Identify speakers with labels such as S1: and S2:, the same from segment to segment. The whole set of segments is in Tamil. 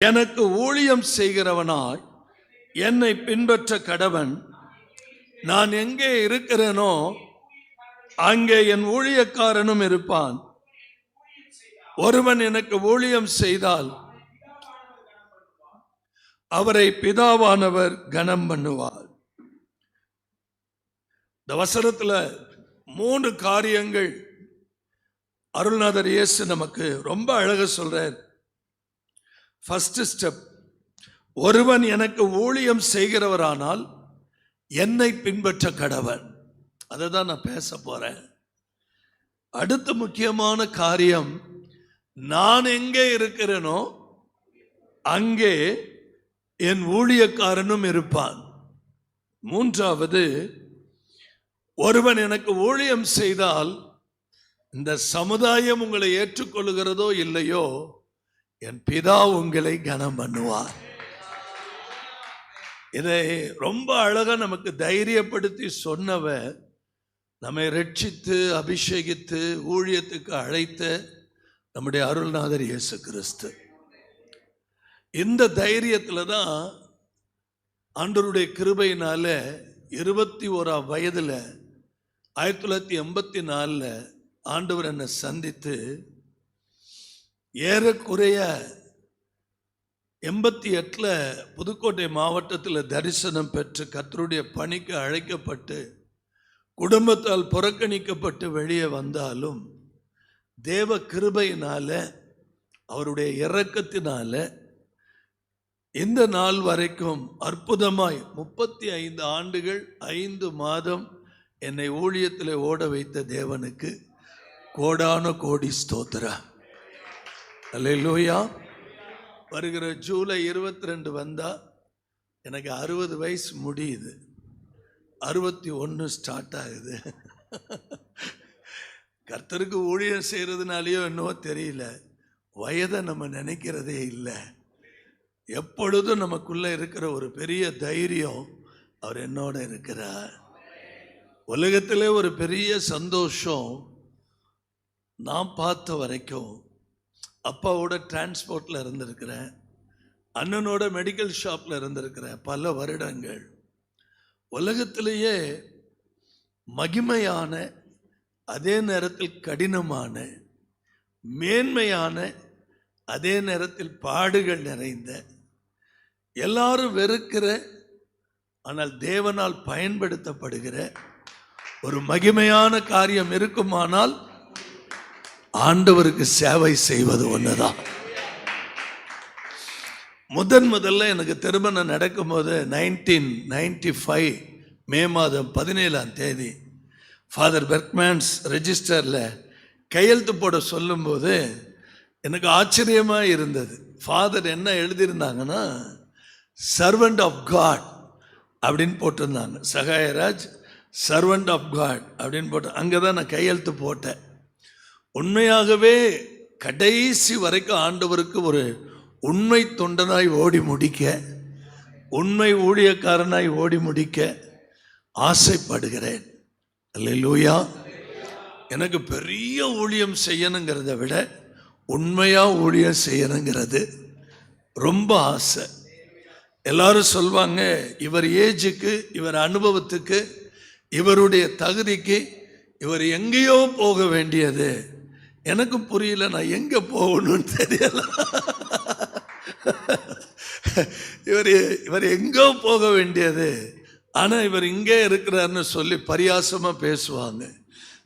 S1: எனக்கு ஊழியம் செய்கிறவனாய் என்னை பின்பற்ற கடவன். நான் எங்கே இருக்கிறேனோ அங்கே என் ஊழியக்காரனும் இருப்பான். ஒருவன் எனக்கு ஊழியம் செய்தால் அவரை பிதாவானவர் கனம் பண்ணுவார். இந்த வசனத்துல 3 காரியங்கள் அருள்நாதர் இயேசு நமக்கு ரொம்ப அழகா சொல்றார். ஃபர்ஸ்ட் ஸ்டெப், ஒருவன் எனக்கு ஊழியம் செய்கிறவரானால் என்னை பின்பற்ற கடவன். அதை தான் நான் பேச போறேன். அடுத்த முக்கியமான காரியம், நான் எங்கே இருக்கிறேனோ அங்கே என் ஊழியக்காரனும் இருப்பான். மூன்றாவது, ஒருவன் எனக்கு ஊழியம் செய்தால் இந்த சமுதாயம் உங்களை ஏற்றுக்கொள்கிறதோ இல்லையோ என் பிதா உங்களை கனம் பண்ணுவார். இதை ரொம்ப அழகா நமக்கு தைரியப்படுத்தி சொன்னவர், நம்மை ரட்சித்து அபிஷேகித்து ஊழியத்துக்கு அழைத்த நம்முடைய அருள்நாதர் இயேசு கிறிஸ்து. இந்த தைரியத்துல தான் ஆண்டவருடைய கிருபையினால 21ஆம் வயதுல 1984 ஆண்டவர் என்னை சந்தித்து ஏறக்குறைய 88 புதுக்கோட்டை மாவட்டத்தில் தரிசனம் பெற்று கர்த்தருடைய பணிக்கு அழைக்கப்பட்டு குடும்பத்தால் புறக்கணிக்கப்பட்டு வெளியே வந்தாலும் தேவ கிருபையினால அவருடைய இரக்கத்தினால இந்த நாள் வரைக்கும் அற்புதமாய் 35 ஆண்டுகள் 5 மாதம் என்னை ஊழியத்தில் ஓட வைத்த தேவனுக்கு கோடான கோடி ஸ்தோத்திரம். அல்லேலூயா. வருகிற ஜூலை 22 வந்தா எனக்கு 60 வயசு முடியுது. 61 ஸ்டார்ட் ஆகுது. கர்த்தருக்கு ஊழியம் செய்யறதுனாலயோ என்னவோ தெரியல, வயதை நம்ம நினைக்கிறதே இல்லை. எப்பொழுதும் நமக்குள்ள இருக்கிற ஒரு பெரிய தைரியம், அவர் என்னோட இருக்கிறார். உலகத்திலே ஒரு பெரிய சந்தோஷம் நான் பார்த்த வரைக்கும், அப்பாவோட டிரான்ஸ்போர்ட்ல இருந்திருக்கிறேன், அண்ணனோட மெடிக்கல் ஷாப்ல இருந்திருக்கிறேன் பல வருடங்கள். உலகத்திலேயே மகிமையான, அதே நேரத்தில் கடினமான, மேன்மையான, அதே நேரத்தில் பாடுகள் நிறைந்த, எல்லாரும் வெறுக்கிற ஆனால் தேவனால் பயன்படுத்தப்படுகிற ஒரு மகிமையான காரியம் இருக்குமானால் ஆண்டவருக்கு சேவை செய்வது ஒண்ணுதான். முதல்ல எனக்கு திருமணம் நடக்கும்போது 1995 மே மாதம் 17ஆம் தேதி ஃபாதர் பெர்க்மேன்ஸ் ரெஜிஸ்டர்ல கையெழுத்து போட சொல்லும்போது எனக்கு ஆச்சரியமா இருந்தது. ஃபாதர் என்ன எழுதியிருந்தாங்கன்னா, சர்வெண்ட் ஆஃப் காட் அப்படின்னு போட்டிருந்தாங்க. சகாயராஜ் சர்வெண்ட் ஆஃப் காட் அப்படின்னு போட்டு அங்கே தான் நான் கையெழுத்து போட்டேன். உண்மையாகவே கடைசி வரைக்கும் ஆண்டவருக்கு ஒரு உண்மை தொண்டனாய் ஓடி முடிக்க, உண்மை ஊழியக்காரனாய் ஓடி முடிக்க ஆசைப்படுகிறேன். அல்லேலூயா. எனக்கு பெரிய ஊழியம் செய்யணுங்கிறத விட உண்மையா ஊழியம் செய்யணுங்கிறது ரொம்ப ஆசை. எல்லாரும் சொல்வாங்க, இவர் ஏஜுக்கு, இவர் அனுபவத்துக்கு, இவருடைய தகுதிக்கு இவர் எங்கேயோ போக வேண்டியது. எனக்கு புரியல, நான் எங்க போகணும்னு தெரியல. இவர் எங்கோ போக வேண்டியது, ஆனா இவர் இங்கே இருக்கிறார்னு சொல்லி பரியாசமா பேசுவாங்க.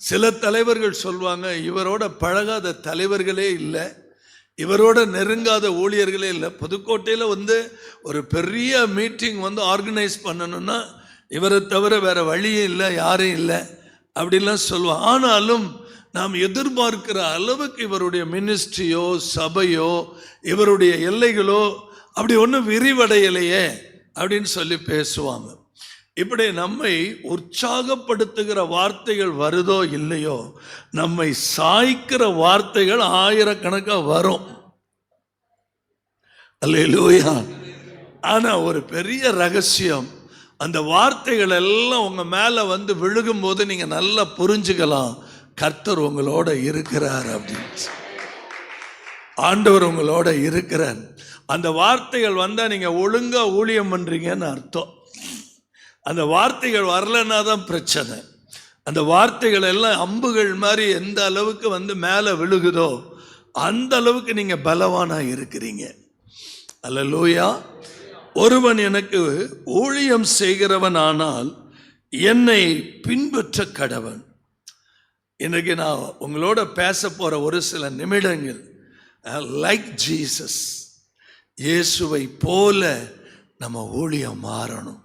S1: சில தலைவர்கள் சொல்வாங்க, இவரோட பழகாத தலைவர்களே இல்லை, இவரோட நெருங்காத ஊழியர்களே இல்லை. புதுக்கோட்டையில் ஒரு பெரிய மீட்டிங் ஆர்கனைஸ் பண்ணணும்னா இவரை தவிர வேற வழியும் இல்லை, யாரும் இல்லை அப்படிலாம் சொல்லுவாங்க. ஆனாலும் நாம் எதிர்பார்க்கிற அளவுக்கு இவருடைய மினிஸ்ட்ரியோ சபையோ இவருடைய எல்லைகளோ அப்படி ஒன்றும் விரிவடையலையே அப்படின்னு சொல்லி பேசுவாங்க. இப்படி நம்மை உற்சாகப்படுத்துகிற வார்த்தைகள் வருதோ இல்லையோ, நம்மை சாய்க்கிற வார்த்தைகள் ஆயிரக்கணக்காக வரும். அல்லேலூயா. ஆனா ஒரு பெரிய ரகசியம், அந்த வார்த்தைகள் எல்லாம் உங்க மேல விழுகும் போது நீங்க நல்லா புரிஞ்சுக்கலாம், கர்த்தர் உங்களோட இருக்கிறார் அப்படின்னு. ஆண்டவர் உங்களோட இருக்கிறார். அந்த வார்த்தைகள் வந்தா நீங்க ஒழுங்கா ஊழியம் பண்றீங்கன்னு அர்த்தம். அந்த வார்த்தைகள் வரலன்னா தான் பிரச்சனை. அந்த வார்த்தைகள் எல்லாம் அம்புகள் மாதிரி எந்த அளவுக்கு வந்து மேலே விழுகுதோ அந்த அளவுக்கு நீங்க பலவானா இருக்கிறீங்க. அல்லேலூயா. ஒருவன் எனக்கு ஊழியம் செய்கிறவன் ஆனால் என்னை பின்பற்ற கடவன். இன்னைக்கு நான் உங்களோட பேச போற ஒரு சில நிமிடங்கள் லைக் ஜீசஸ், இயேசுவை போல நம்ம ஊழியம் மாறணும்.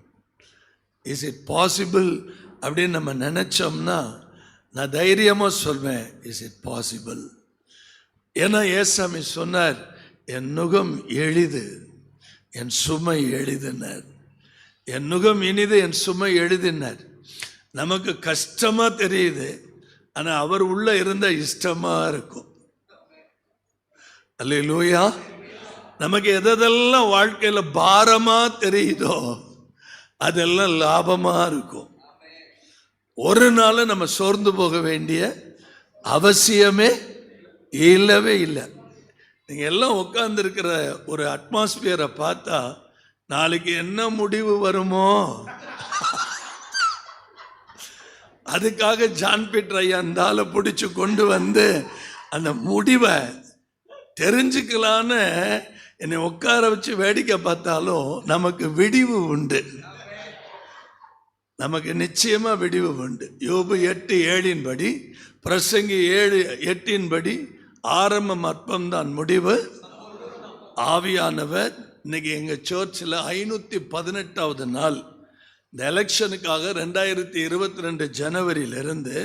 S1: இஸ் இட் பாசிபிள் அப்படின்னு நம்ம நினைச்சோம்னா நான் தைரியமா சொல்வேன், இஸ் இட் பாசிபிள். ஏன்னா ஏசாமி சொன்னார், என் நுகம் எளிது என் சுமை எளிதினார். என் நுகம் இனிது என் சுமை எளிதினார். நமக்கு கஷ்டமா தெரியுது, ஆனா அவர் உள்ள இருந்த இஷ்டமா இருக்கும். அல்லேலூயா. நமக்கு எதெல்லாம் வாழ்க்கையில பாரமா தெரியுதோ அதெல்லாம் லாபமா இருக்கும். ஒரு நாள் நம்ம சோர்ந்து போக வேண்டிய அவசியமே இல்லவே இல்லை. நீங்க எல்லாம் உட்கார்ந்து இருக்கிற ஒரு அட்மாஸ்பியரை பார்த்தா நாளைக்கு என்ன முடிவு வருமோ அதுக்காக ஜான் பீட்டர் ஐயா அந்த ஆளை பிடிச்சு கொண்டு வந்து அந்த முடிவை தெரிஞ்சுக்கலான்னு என்னை உட்கார வச்சு வேடிக்கை பார்த்தாலும் நமக்கு விடிவு உண்டு. நமக்கு நிச்சயமா விடிவு உண்டு. யோபு 8:7 படி, பிரசங்கி 7:8 ஆரம்பம் அற்பம்தான், முடிவு ஆவியானவர். இன்னைக்கு எங்க சர்ச்சில் 518வது நாள். இந்த எலெக்ஷனுக்காக 2022 ஜனவரியிலிருந்து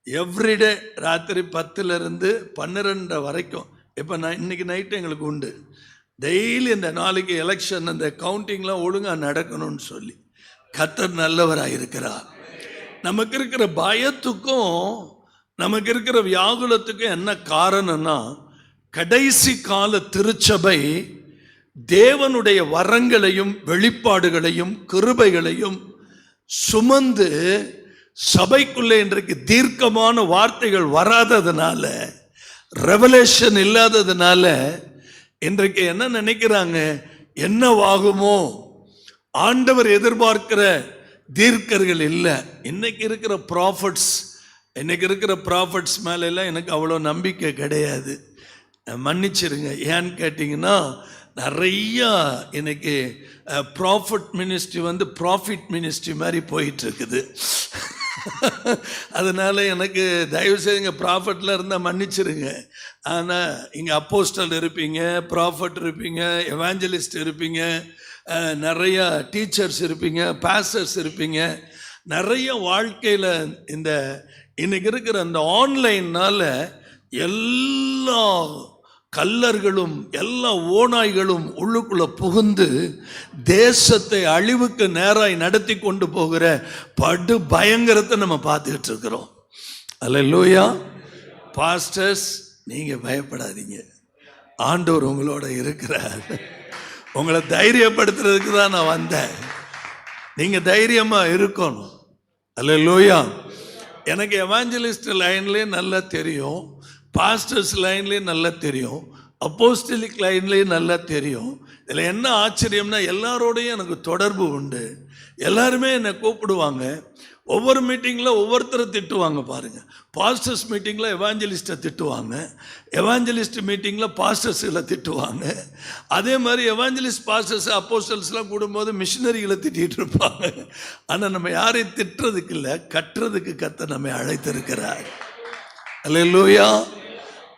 S1: எவ்ரிடே ராத்திரி 10லிருந்து 12 வரைக்கும், இப்போ இன்னைக்கு நைட்டு எங்களுக்கு உண்டு. டெய்லி இந்த நாளைக்கு எலெக்ஷன் அந்த கவுண்டிங்லாம் ஒழுங்காக நடக்கணும்னு சொல்லி கர்த்தர் நல்லவராக இருக்கிறார். நமக்கு இருக்கிற பயத்துக்கும் நமக்கு இருக்கிற வியாகுலத்துக்கும் என்ன காரணம்னா, கடைசி கால திருச்சபை தேவனுடைய வரங்களையும் வெளிப்பாடுகளையும் கிருபைகளையும் சுமந்து சபைக்குள்ளே இன்றைக்கு தீர்க்கமான வார்த்தைகள் வராததுனால, ரெவலேஷன் இல்லாததுனால இன்றைக்கு என்ன நினைக்கிறாங்க, என்னவாகுமோ, ஆண்டவர் எதிர்பார்க்கிற தீர்க்கர்கள் இல்லை. இன்னைக்கு இருக்கிற ப்ராஃபட்ஸ் மேல எல்லாம் எனக்கு அவ்வளோ நம்பிக்கை கிடையாது. மன்னிச்சிருங்க. ஏன்னு கேட்டிங்கன்னா, நிறையா இன்னைக்கு ப்ராஃபிட் மினிஸ்ட்ரி வந்து ப்ராஃபிட் மினிஸ்ட்ரி மாதிரி போயிட்டு இருக்குது. அதனால எனக்கு தயவு செய்யுங்க, ப்ராஃபிட்ல இருந்தால் மன்னிச்சிருங்க. ஆனால் இங்கே அப்போஸ்டல் இருப்பீங்க, ப்ராஃபிட் இருப்பீங்க, எவாஞ்சலிஸ்ட் இருப்பீங்க, நிறைய டீச்சர்ஸ் இருப்பீங்க, பாஸ்டர்ஸ் இருப்பீங்க. நிறைய வாழ்க்கையில் இந்த இன்னைக்கு இருக்கிற அந்த ஆன்லைன்னால எல்லா கல்லர்களும் எல்லா ஓநாய்களும் உள்ளுக்குள்ள புகுந்து தேசத்தை அழிவுக்கு நேராய் நடத்தி கொண்டு போகிற படு பயங்கரத்தை நம்ம பார்த்துக்கிட்டு இருக்கிறோம். அல்லேலூயா. பாஸ்டர்ஸ், நீங்க பயப்படாதீங்க, ஆண்டவர் உங்களோட இருக்கிறார். உங்களை தைரியப்படுத்துறதுக்கு தான் நான் வந்தேன். நீங்க தைரியமா இருக்கணும். அல்லேலூயா. எனக்கு எவாஞ்சலிஸ்ட் லைன்லேயே நல்லா தெரியும், பாஸ்டர்ஸ் லைன்லேயே நல்லா தெரியும், அப்போஸ்டலிக் லைன்லேயே நல்லா தெரியும். இதில் என்ன ஆச்சரியம்னா, எல்லாரோடையும் எனக்கு தொடர்பு உண்டு. எல்லாருமே என்னை கூப்பிடுவாங்க. ஒவ்வொரு மீட்டிங்கில் ஒவ்வொருத்தரை திட்டுவாங்க பாருங்கள். பாஸ்டர்ஸ் மீட்டிங்கில் எவாஞ்சலிஸ்ட்டை திட்டுவாங்க, எவாஞ்சலிஸ்ட் மீட்டிங்கில் பாஸ்டர்ஸுகளை திட்டுவாங்க. அதே மாதிரி எவாஞ்சலிஸ்ட் பாஸ்டர்ஸ் அப்போஸ்டல்ஸ்லாம் கூடும்போது மிஷினரிகளை திட்டிகிட்டு இருப்பாங்க. ஆனால் நம்ம யாரையும் திட்டுறதுக்கு இல்லை, கட்டுறதுக்கு கர்த்தர் நம்மை அழைத்திருக்கிறார். அல்லேலூயா.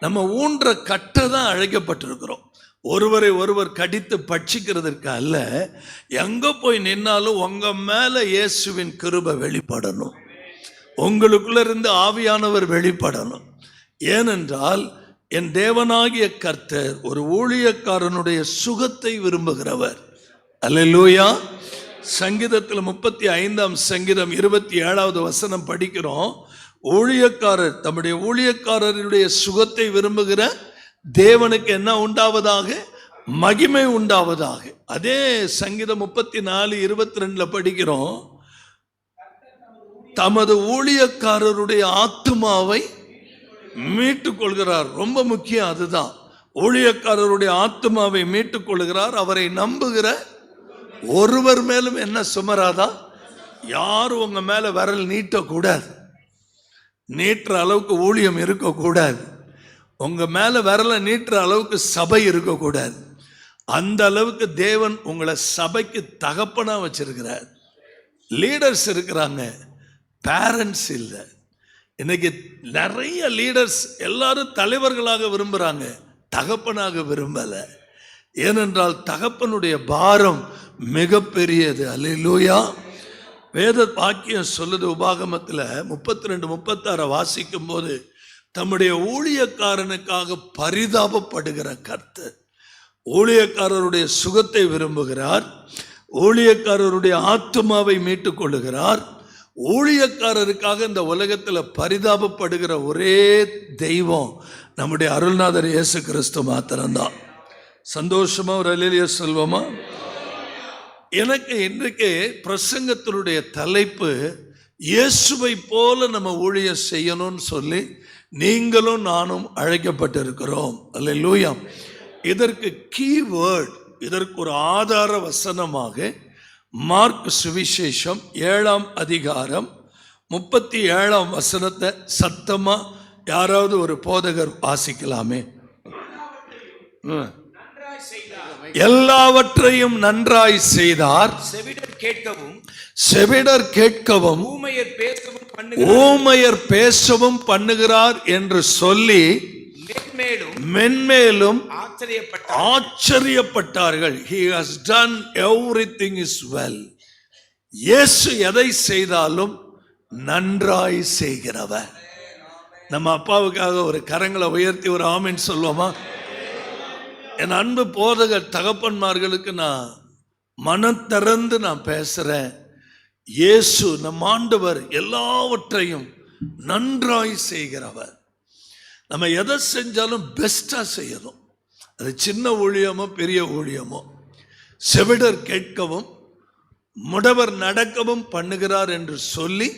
S1: நம்ம ஊன்ற கட்ட தான் அழைக்கப்பட்டிருக்கிறோம். ஒருவரை ஒருவர் கடித்து பட்சிக்கிறதுக்கு அல்ல. எங்க போய் நின்னாலும் உங்க மேல இயேசுவின் கிருபை வெளிப்படணும், உங்களுக்குள்ள இருந்து ஆவியானவர் வெளிப்படணும். ஏனென்றால் என் தேவனாகிய கர்த்தர் ஒரு ஊழியக்காரனுடைய சுகத்தை விரும்புகிறவர். அல்லேலூயா. சங்கீதத்தில் 35ஆம் சங்கீதம் 27வது வசனம் படிக்கிறோம். ஊழியக்காரர் தம்முடைய ஊழியக்காரருடைய சுகத்தை விரும்புகிற தேவனுக்கு என்ன உண்டாவதாக? மகிமை உண்டாவதாக. அதே சங்கீதம் 34:22 படிக்கிறோம், தமது ஊழியக்காரருடைய ஆத்துமாவை மீட்டுக் கொள்கிறார். ரொம்ப முக்கியம் அதுதான். ஊழியக்காரருடைய ஆத்துமாவை மீட்டுக் கொள்கிறார். அவரை நம்புகிற ஒருவர் மேலும் என்ன சுமராதா? யாரும் உங்க மேல விரல் நீட்டக்கூடாது. நீட்டுற அளவுக்கு ஊழியம் இருக்கக்கூடாது. உங்க மேல விரல நீட்டுற அளவுக்கு சபை இருக்கக்கூடாது. அந்த அளவுக்கு தேவன் உங்களை சபைக்கு தகப்பனா வச்சிருக்கிறார். லீடர்ஸ் இருக்கிறாங்க, பேரண்ட்ஸ் இல்லை. இன்னைக்கு நிறைய லீடர்ஸ் எல்லாரும் தலைவர்களாக விரும்புகிறாங்க, தகப்பனாக விரும்பலை. ஏனென்றால் தகப்பனுடைய பாரம் மிகப்பெரியது. அல்லேலூயா. வேத வாக்கியம் சொல்லுது, உபாகமத்தில் 32-36 வாசிக்கும் போது, தம்முடைய ஊழியக்காரனுக்காக பரிதாபப்படுகிற கர்த்தர் ஊழியக்காரருடைய சுகத்தை விரும்புகிறார். ஊழியக்காரருடைய ஆத்துமாவை மீட்டுக் கொள்ளுகிறார். ஊழியக்காரருக்காக இந்த உலகத்தில் பரிதாபப்படுகிற ஒரே தெய்வம் நம்முடைய அருள்நாதர் இயேசு கிறிஸ்து மாத்திரம்தான். சந்தோஷமா ஒரு அல்லேலூயா சொல்வோமா? எனக்கு இன்றைக்கு பிரசங்கத்தினுடைய தலைப்பு, இயேசுவை போல நம்ம ஊழியம் செய்யணும்னு சொல்லி நீங்களும் நானும் அழைக்கப்பட்டிருக்கிறோம். அல்லேலூயா. இதற்கு கீவேர்ட், இதற்கு ஒரு ஆதார வசனமாக மார்க் சுவிசேஷம் 7ஆம் அதிகாரம் 37ஆம் வசனத்தை சத்தமா யாராவது ஒரு போதகர் வாசிக்கலாமே? எல்லாவற்றையும் நன்றாய் செய்தார், செவிடர் கேட்கவும் ஊமையர் பேசவும் பண்ணுகிறார் என்று சொல்லி மென்மேலும் ஆச்சரியப்பட்டார்கள். He has done everything is well. இயேசு எதை செய்தாலும் நன்றாய் செய்கிறவர். நம்ம அப்பாவுக்காக ஒரு கரங்களை உயர்த்தி ஒரு ஆமென் சொல்லுவோமா? என் அன்பு போதகர் தகப்பன்மார்களுக்கு நான் மனம் திறந்து நான் பேசுறேன். இயேசு நம் ஆண்டவர் எல்லாவற்றையும் நன்றாய் செய்கிறவர். நம்ம எதை செஞ்சாலும் பெஸ்டா செய்யணும். அது சின்ன ஊழியமோ பெரிய ஊழியமோ. செவிடர் கேட்கவும் முடவர் நடக்கவும் பண்ணுகிறார் என்று சொல்லி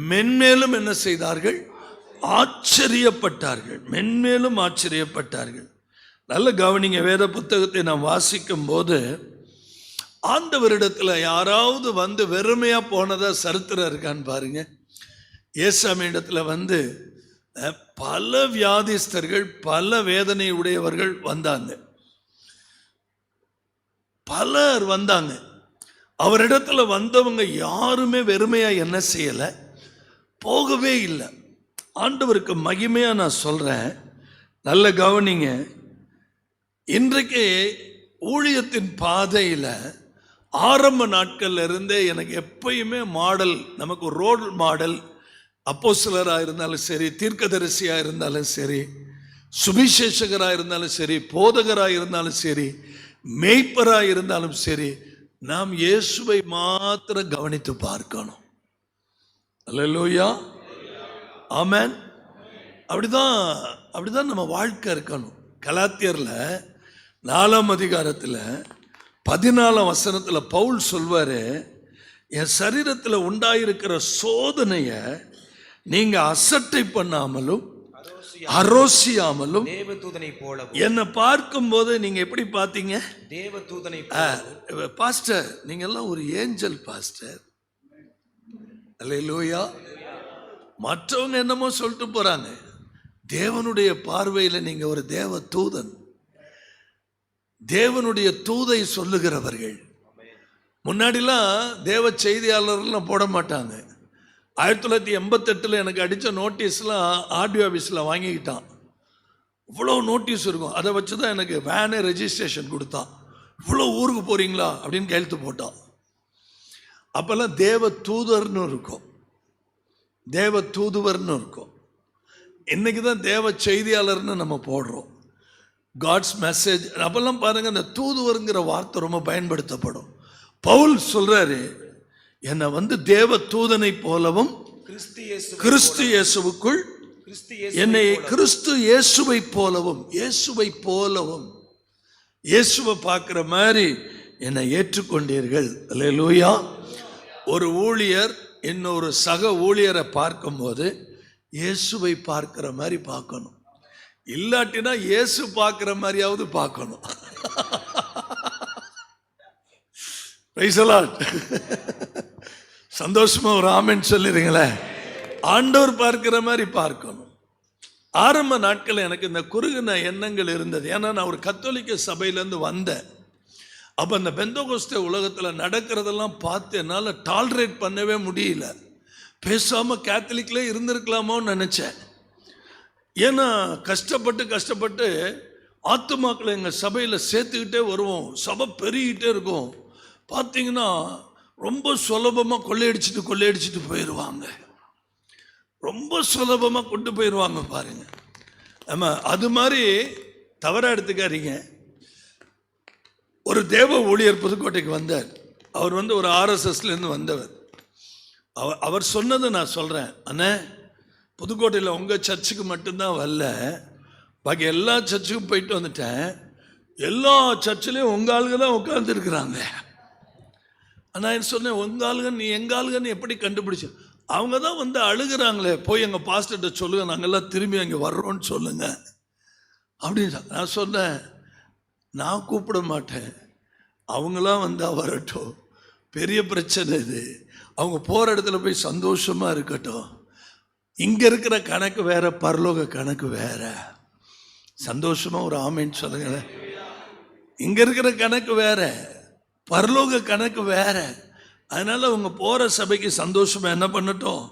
S1: மென்மேலும் என்ன செய்தார்கள்? ஆச்சரியப்பட்டார்கள். மென்மேலும் ஆச்சரியப்பட்டார்கள். நல்ல கவனிங்க, வேத புத்தகத்தை நாம் வாசிக்கும் போது ஆண்டவரிடத்துல யாராவது வந்து வெறுமையா போனதா சரித்திரம் இருக்கான்னு பாருங்க. ஏசாமி இடத்துல வந்து பல வியாதிஸ்தர்கள், பல வேதனை உடையவர்கள் வந்தாங்க. பலர் வந்தாங்க. அவரிடத்துல வந்தவங்க யாருமே வெறுமையா என்ன செய்யல, போகவே இல்லை. ஆண்டவருக்கு மகிமையா நான் சொல்றேன். நல்ல கவனிங்க. இன்றைக்கு ஊழியத்தின் பாதையில ஆரம்ப நாட்கள்ல இருந்தே எனக்கு எப்பயுமே மாடல், நமக்கு ஒரு ரோல் மாடல், அப்போஸ்தலராக இருந்தாலும் சரி, தீர்க்கதரிசியாக இருந்தாலும் சரி, சுவிசேஷகராக இருந்தாலும் சரி, போதகராக இருந்தாலும் சரி, மேய்ப்பராக இருந்தாலும் சரி, நாம் இயேசுவை மாத்திரம் கவனித்து பார்க்கணும். அல்லேலூயா, ஆமென். அப்படிதான் நம்ம வாழ்க்கை இருக்கணும். கலாத்தியர்ல 4ஆம் அதிகாரத்தில் 14ஆம் வசனத்தில் பவுல் சொல்வாரு, என் சரீரத்தில் உண்டாயிருக்கிற சோதனைய நீங்க அசட்டை பண்ணாமலும் அரோசியாமலும்
S2: தேவதூதனை போலவும்.
S1: என்னை பார்க்கும் போது நீங்க எப்படி பார்த்தீங்க?
S2: தேவதூதனை.
S1: பாஸ்டர், நீங்க எல்லாம் ஒரு ஏஞ்சல் பாஸ்டர். அல்லேலூயா. மற்றவங்க என்னமோ சொல்லிட்டு போறாங்க, தேவனுடைய பார்வையில் நீங்க ஒரு தேவ தூதன். தேவனுடைய தூதை சொல்லுகிறவர்கள். முன்னாடிலாம் தேவ செய்தியாளர்லாம் போட மாட்டாங்க. 1988 எனக்கு அடித்த நோட்டீஸ்லாம் ஆர்டிஓ ஆஃபீஸில் வாங்கிக்கிட்டான். இவ்வளோ நோட்டீஸ் இருக்கும். அதை வச்சு தான் எனக்கு வேனே ரெஜிஸ்ட்ரேஷன் கொடுத்தான். இவ்வளோ ஊருக்கு போகிறீங்களா அப்படின்னு கையெழுத்து போட்டான். அப்போல்லாம் தேவ தூதர்னு இருக்கும், தேவ தூதுவர்னு இருக்கும். இன்னைக்கு தான் தேவ செய்தியாளர்னு நம்ம போடுறோம், காட்ஸ் மெசேஜ். அப்பெல்லாம் பாருங்க, அந்த தூதுவருங்கிற வார்த்தை ரொம்ப பயன்படுத்தப்படும். பவுல் சொல்றாரு, என்னை வந்து தேவ தூதனை போலவும் கிறிஸ்து இயேசுவுக்குள் என்னை கிறிஸ்து இயேசுவை போலவும், இயேசுவை போலவும், இயேசுவை பார்க்கிற மாதிரி என்னை ஏற்றுக்கொண்டீர்கள். அல்லேலூயா. ஒரு ஊழியர் இன்னொரு சக ஊழியரை பார்க்கும்போது இயேசுவை பார்க்கிற மாதிரி பார்க்கணும். இல்லாட்டினா இயேசு பார்க்கிற மாதிரியாவது பார்க்கணும். Praise the Lord. சந்தோஷமா ஒரு ஆமென் சொல்லிடுங்களே. ஆண்டவர் பார்க்கிற மாதிரி பார்க்கணும். ஆரம்ப நாட்கள் எனக்கு இந்த குறுகின எண்ணங்கள் இருந்தது. ஏன்னா நான் ஒரு கத்தோலிக்க சபையிலேருந்து வந்தேன். அப்போ அந்த பெந்தகோஸ்தே உலகத்தில் நடக்கிறதெல்லாம் பார்த்து என்னால் டாலரேட் பண்ணவே முடியல. பேசாமல் கேத்தலிக்லே இருந்திருக்கலாமோன்னு நினச்சேன். ஏன்னா கஷ்டப்பட்டு ஆத்துமாக்களை எங்கள் சபையில் சேர்த்துக்கிட்டே வருவோம். சபை பெருகிட்டே இருக்கும். பார்த்தீங்கன்னா ரொம்ப சுலபமாக கொள்ளையடிச்சிட்டு போயிடுவாங்க. ரொம்ப சுலபமாக கொண்டு போயிடுவாங்க பாருங்க. ஆமாம், அது மாதிரி தவறாக எடுத்துக்காதீங்க. ஒரு தேவ ஊழியர் புதுக்கோட்டைக்கு வந்தார். அவர் ஒரு ஆர்எஸ்எஸ்லேருந்து வந்தவர். அவர் சொன்னதை நான் சொல்கிறேன். அண்ணே, புதுக்கோட்டையில் உங்கள் சர்ச்சுக்கு மட்டும்தான் வரல, பாக்கி எல்லா சர்ச்சுக்கும் போயிட்டு வந்துட்டேன். எல்லா சர்ச்சிலையும் உங்கள் ஆளுங்க தான் உட்காந்துருக்குறாங்க. நான் சொன்னேன், உங்கள் ஆளுங்க நீ எங்கள் ஆளுங்கன்னு எப்படி கண்டுபிடிச்ச? அவங்க தான் அழுகிறாங்களே, போய் எங்கள் பாஸ்டர்கிட்ட சொல்லுங்க, நாங்கள்லாம் திரும்பி அங்கே வர்றோன்னு சொல்லுங்க அப்படின்னு நான் சொன்னேன். நான் கூப்பிட மாட்டேன், அவங்களாம் வரட்டும். பெரிய பிரச்சனை இது. அவங்க போகிற இடத்துல போய் சந்தோஷமாக இருக்கட்டும். இங்கே இருக்கிற கணக்கு வேற, பரலோக கணக்கு வேற. சந்தோஷமாக ஒரு ஆமேன்னு சொல்லுங்களேன். இங்கே இருக்கிற கணக்கு வேற, பரலோக கணக்கு வேற. அதனால் அவங்க போகிற சபைக்கு சந்தோஷமாக என்ன பண்ணட்டும்,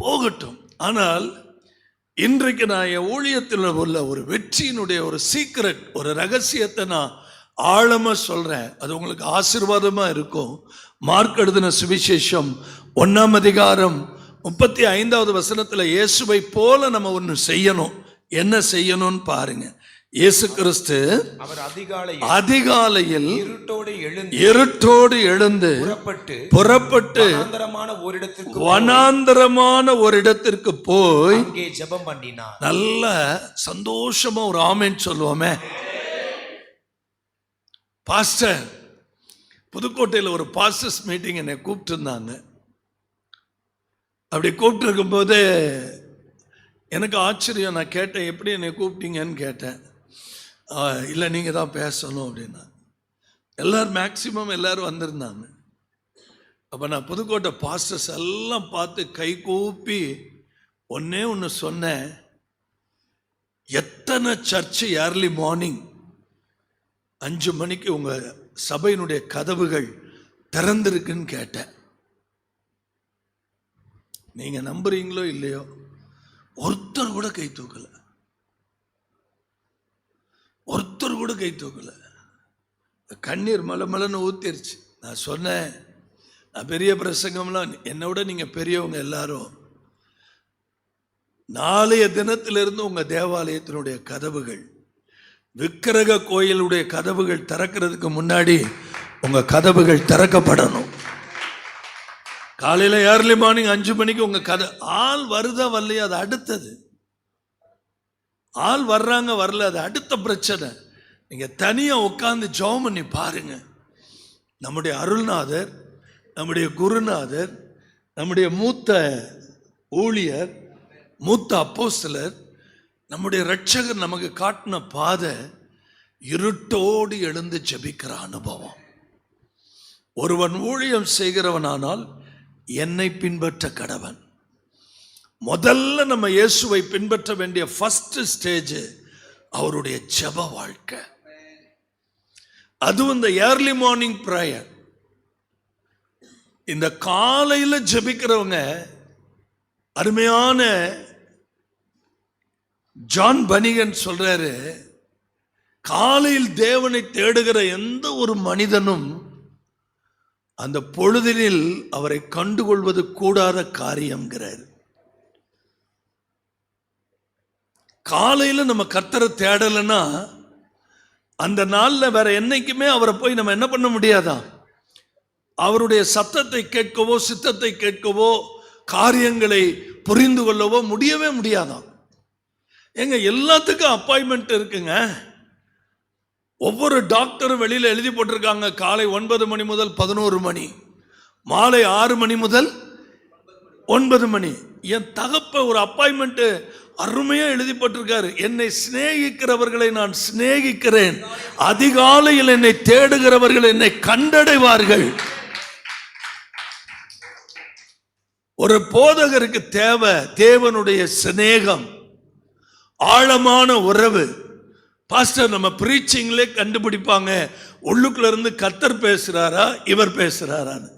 S1: போகட்டும். ஆனால் இன்றைக்கு நான் என் ஊழியத்தில் உள்ள ஒரு வெற்றியினுடைய ஒரு சீக்ரெட், ஒரு ரகசியத்தை நான் ஆழமாக சொல்கிறேன். அது உங்களுக்கு ஆசீர்வாதமாக இருக்கும். மார்க் எழுதின சுவிசேஷம் 1ஆம் அதிகாரம் 35வது வசனத்தில் இயேசுவை போல நம்ம ஒன்று செய்யணும். என்ன செய்யணும்னு பாருங்க. இயேசு கிறிஸ்து
S2: அவர்
S1: அதிகாலையில் இருட்டோடு எழுந்து புறப்பட்டு வனாந்தரமான ஒரு இடத்திற்கு போய்
S2: ஜெபம் பண்ணினார்.
S1: நல்ல சந்தோஷமா ஒரு ஆமென் சொல்லுவோமே. பாஸ்டர், புதுக்கோட்டையில் ஒரு பாஸ்டர்ஸ் மீட்டிங் என்னை கூப்பிட்டு இருந்தாங்க. அப்படி கூப்பிட்டு இருக்கும்போது எனக்கு ஆச்சரியம். நான் கேட்டேன், எப்படி என்னை கூப்பிட்டீங்கன்னு கேட்டேன். இல்லை, நீங்கள் தான் பேசணும் அப்படின்னா. மேக்சிமம் எல்லோரும் வந்திருந்தாங்க. அப்போ நான் புதுக்கோட்டை பாஸ்டர்ஸ் எல்லாம் பார்த்து கை கூப்பி ஒன்னே ஒன்று சொன்னேன். எத்தனை சர்ச்சு ஏர்லி மார்னிங் 5 மணிக்கு உங்கள் சபையினுடைய கதவுகள் திறந்திருக்குன்னு கேட்டேன். நீங்கள் நம்புறீங்களோ இல்லையோ, ஒருத்தர் கூட கை தூக்கலை. கண்ணீர் மலமலன்னு ஊத்திருச்சு. நான் சொன்னேன், நான் பெரிய பிரசங்கம்லாம், என்னை விட நீங்கள் பெரியவங்க எல்லாரும். நாளைய தினத்திலிருந்து உங்கள் தேவாலயத்தினுடைய கதவுகள், விக்கிரக கோயிலுடைய கதவுகள் திறக்கிறதுக்கு முன்னாடி உங்கள் கதவுகள் திறக்கப்படணும். காலையில் ஏர்லி மார்னிங் 5 மணிக்கு உங்கள் ஆள் வருதா வரலையா அது அடுத்தது. ஆள் வர்றாங்க வரல அது அடுத்த பிரச்சனை. நீங்கள் தனியாக உட்காந்து ஜெபம் பண்ணி பாருங்க. நம்முடைய அருள்நாதர், நம்முடைய குருநாதர், நம்முடைய மூத்த ஊழியர், மூத்த அப்போஸ்தலர், நம்முடைய இரட்சகர் நமக்கு காட்டின பாதை இருட்டோடு எழுந்து ஜெபிக்கிற அனுபவம். ஒருவன் ஊழியம் செய்கிறவனானால் என்னை பின்பற்ற கடவன். முதல்ல நம்ம இயேசுவை பின்பற்ற வேண்டிய ஃபர்ஸ்ட் ஸ்டேஜ் அவருடைய ஜெப வாழ்க்கை. அதுவும் இந்த ஏர்லி மார்னிங் பிரேயர். இந்த காலையில் ஜெபிக்கிறவங்க, அருமையான ஜான் பனிகன் சொல்றாரு, காலையில் தேவனை தேடுகிற எந்த ஒரு மனிதனும் அந்த பொழுதினில் அவரை கண்டுகொள்வது கூடாத காரியம்ங்கிறார். காலையில் நம்ம கர்த்தரை தேடலைன்னா அந்த நாளில் வேற என்னைக்குமே அவரை போய் நம்ம என்ன பண்ண முடியாதான். அவருடைய சத்தத்தை கேட்கவோ, சித்தத்தை கேட்கவோ, காரியங்களை புரிந்து கொள்ளவோ முடியவே முடியாதான். எங்க எல்லாத்துக்கும் அப்பாயின்மெண்ட் இருக்குங்க. ஒவ்வொரு டாக்டரும் வெளியில் எழுதி போட்டிருக்காங்க, காலை 9 மணி முதல் 11 மணி, மாலை 6 மணி முதல் 9 மணி. என் தகப்ப ஒரு அப்பாயின்மெண்ட் அருமையா எழுதிப்பட்டிருக்காரு. என்னை சிநேகிக்கிறவர்களை நான் சிநேகிக்கிறேன், அதிகாலையில் என்னை தேடுகிறவர்கள் என்னை கண்டடைவார்கள். ஒரு போதகருக்கு தேவை தேவனுடைய சிநேகம், ஆழமான உறவு. பாஸ்டர், நம்ம பிரீச்சிங்லே கண்டுபிடிப்பாங்க உள்ளுக்குள்ள இருந்து கர்த்தர் பேசுறாரா இவர் பேசுறாரான்னு.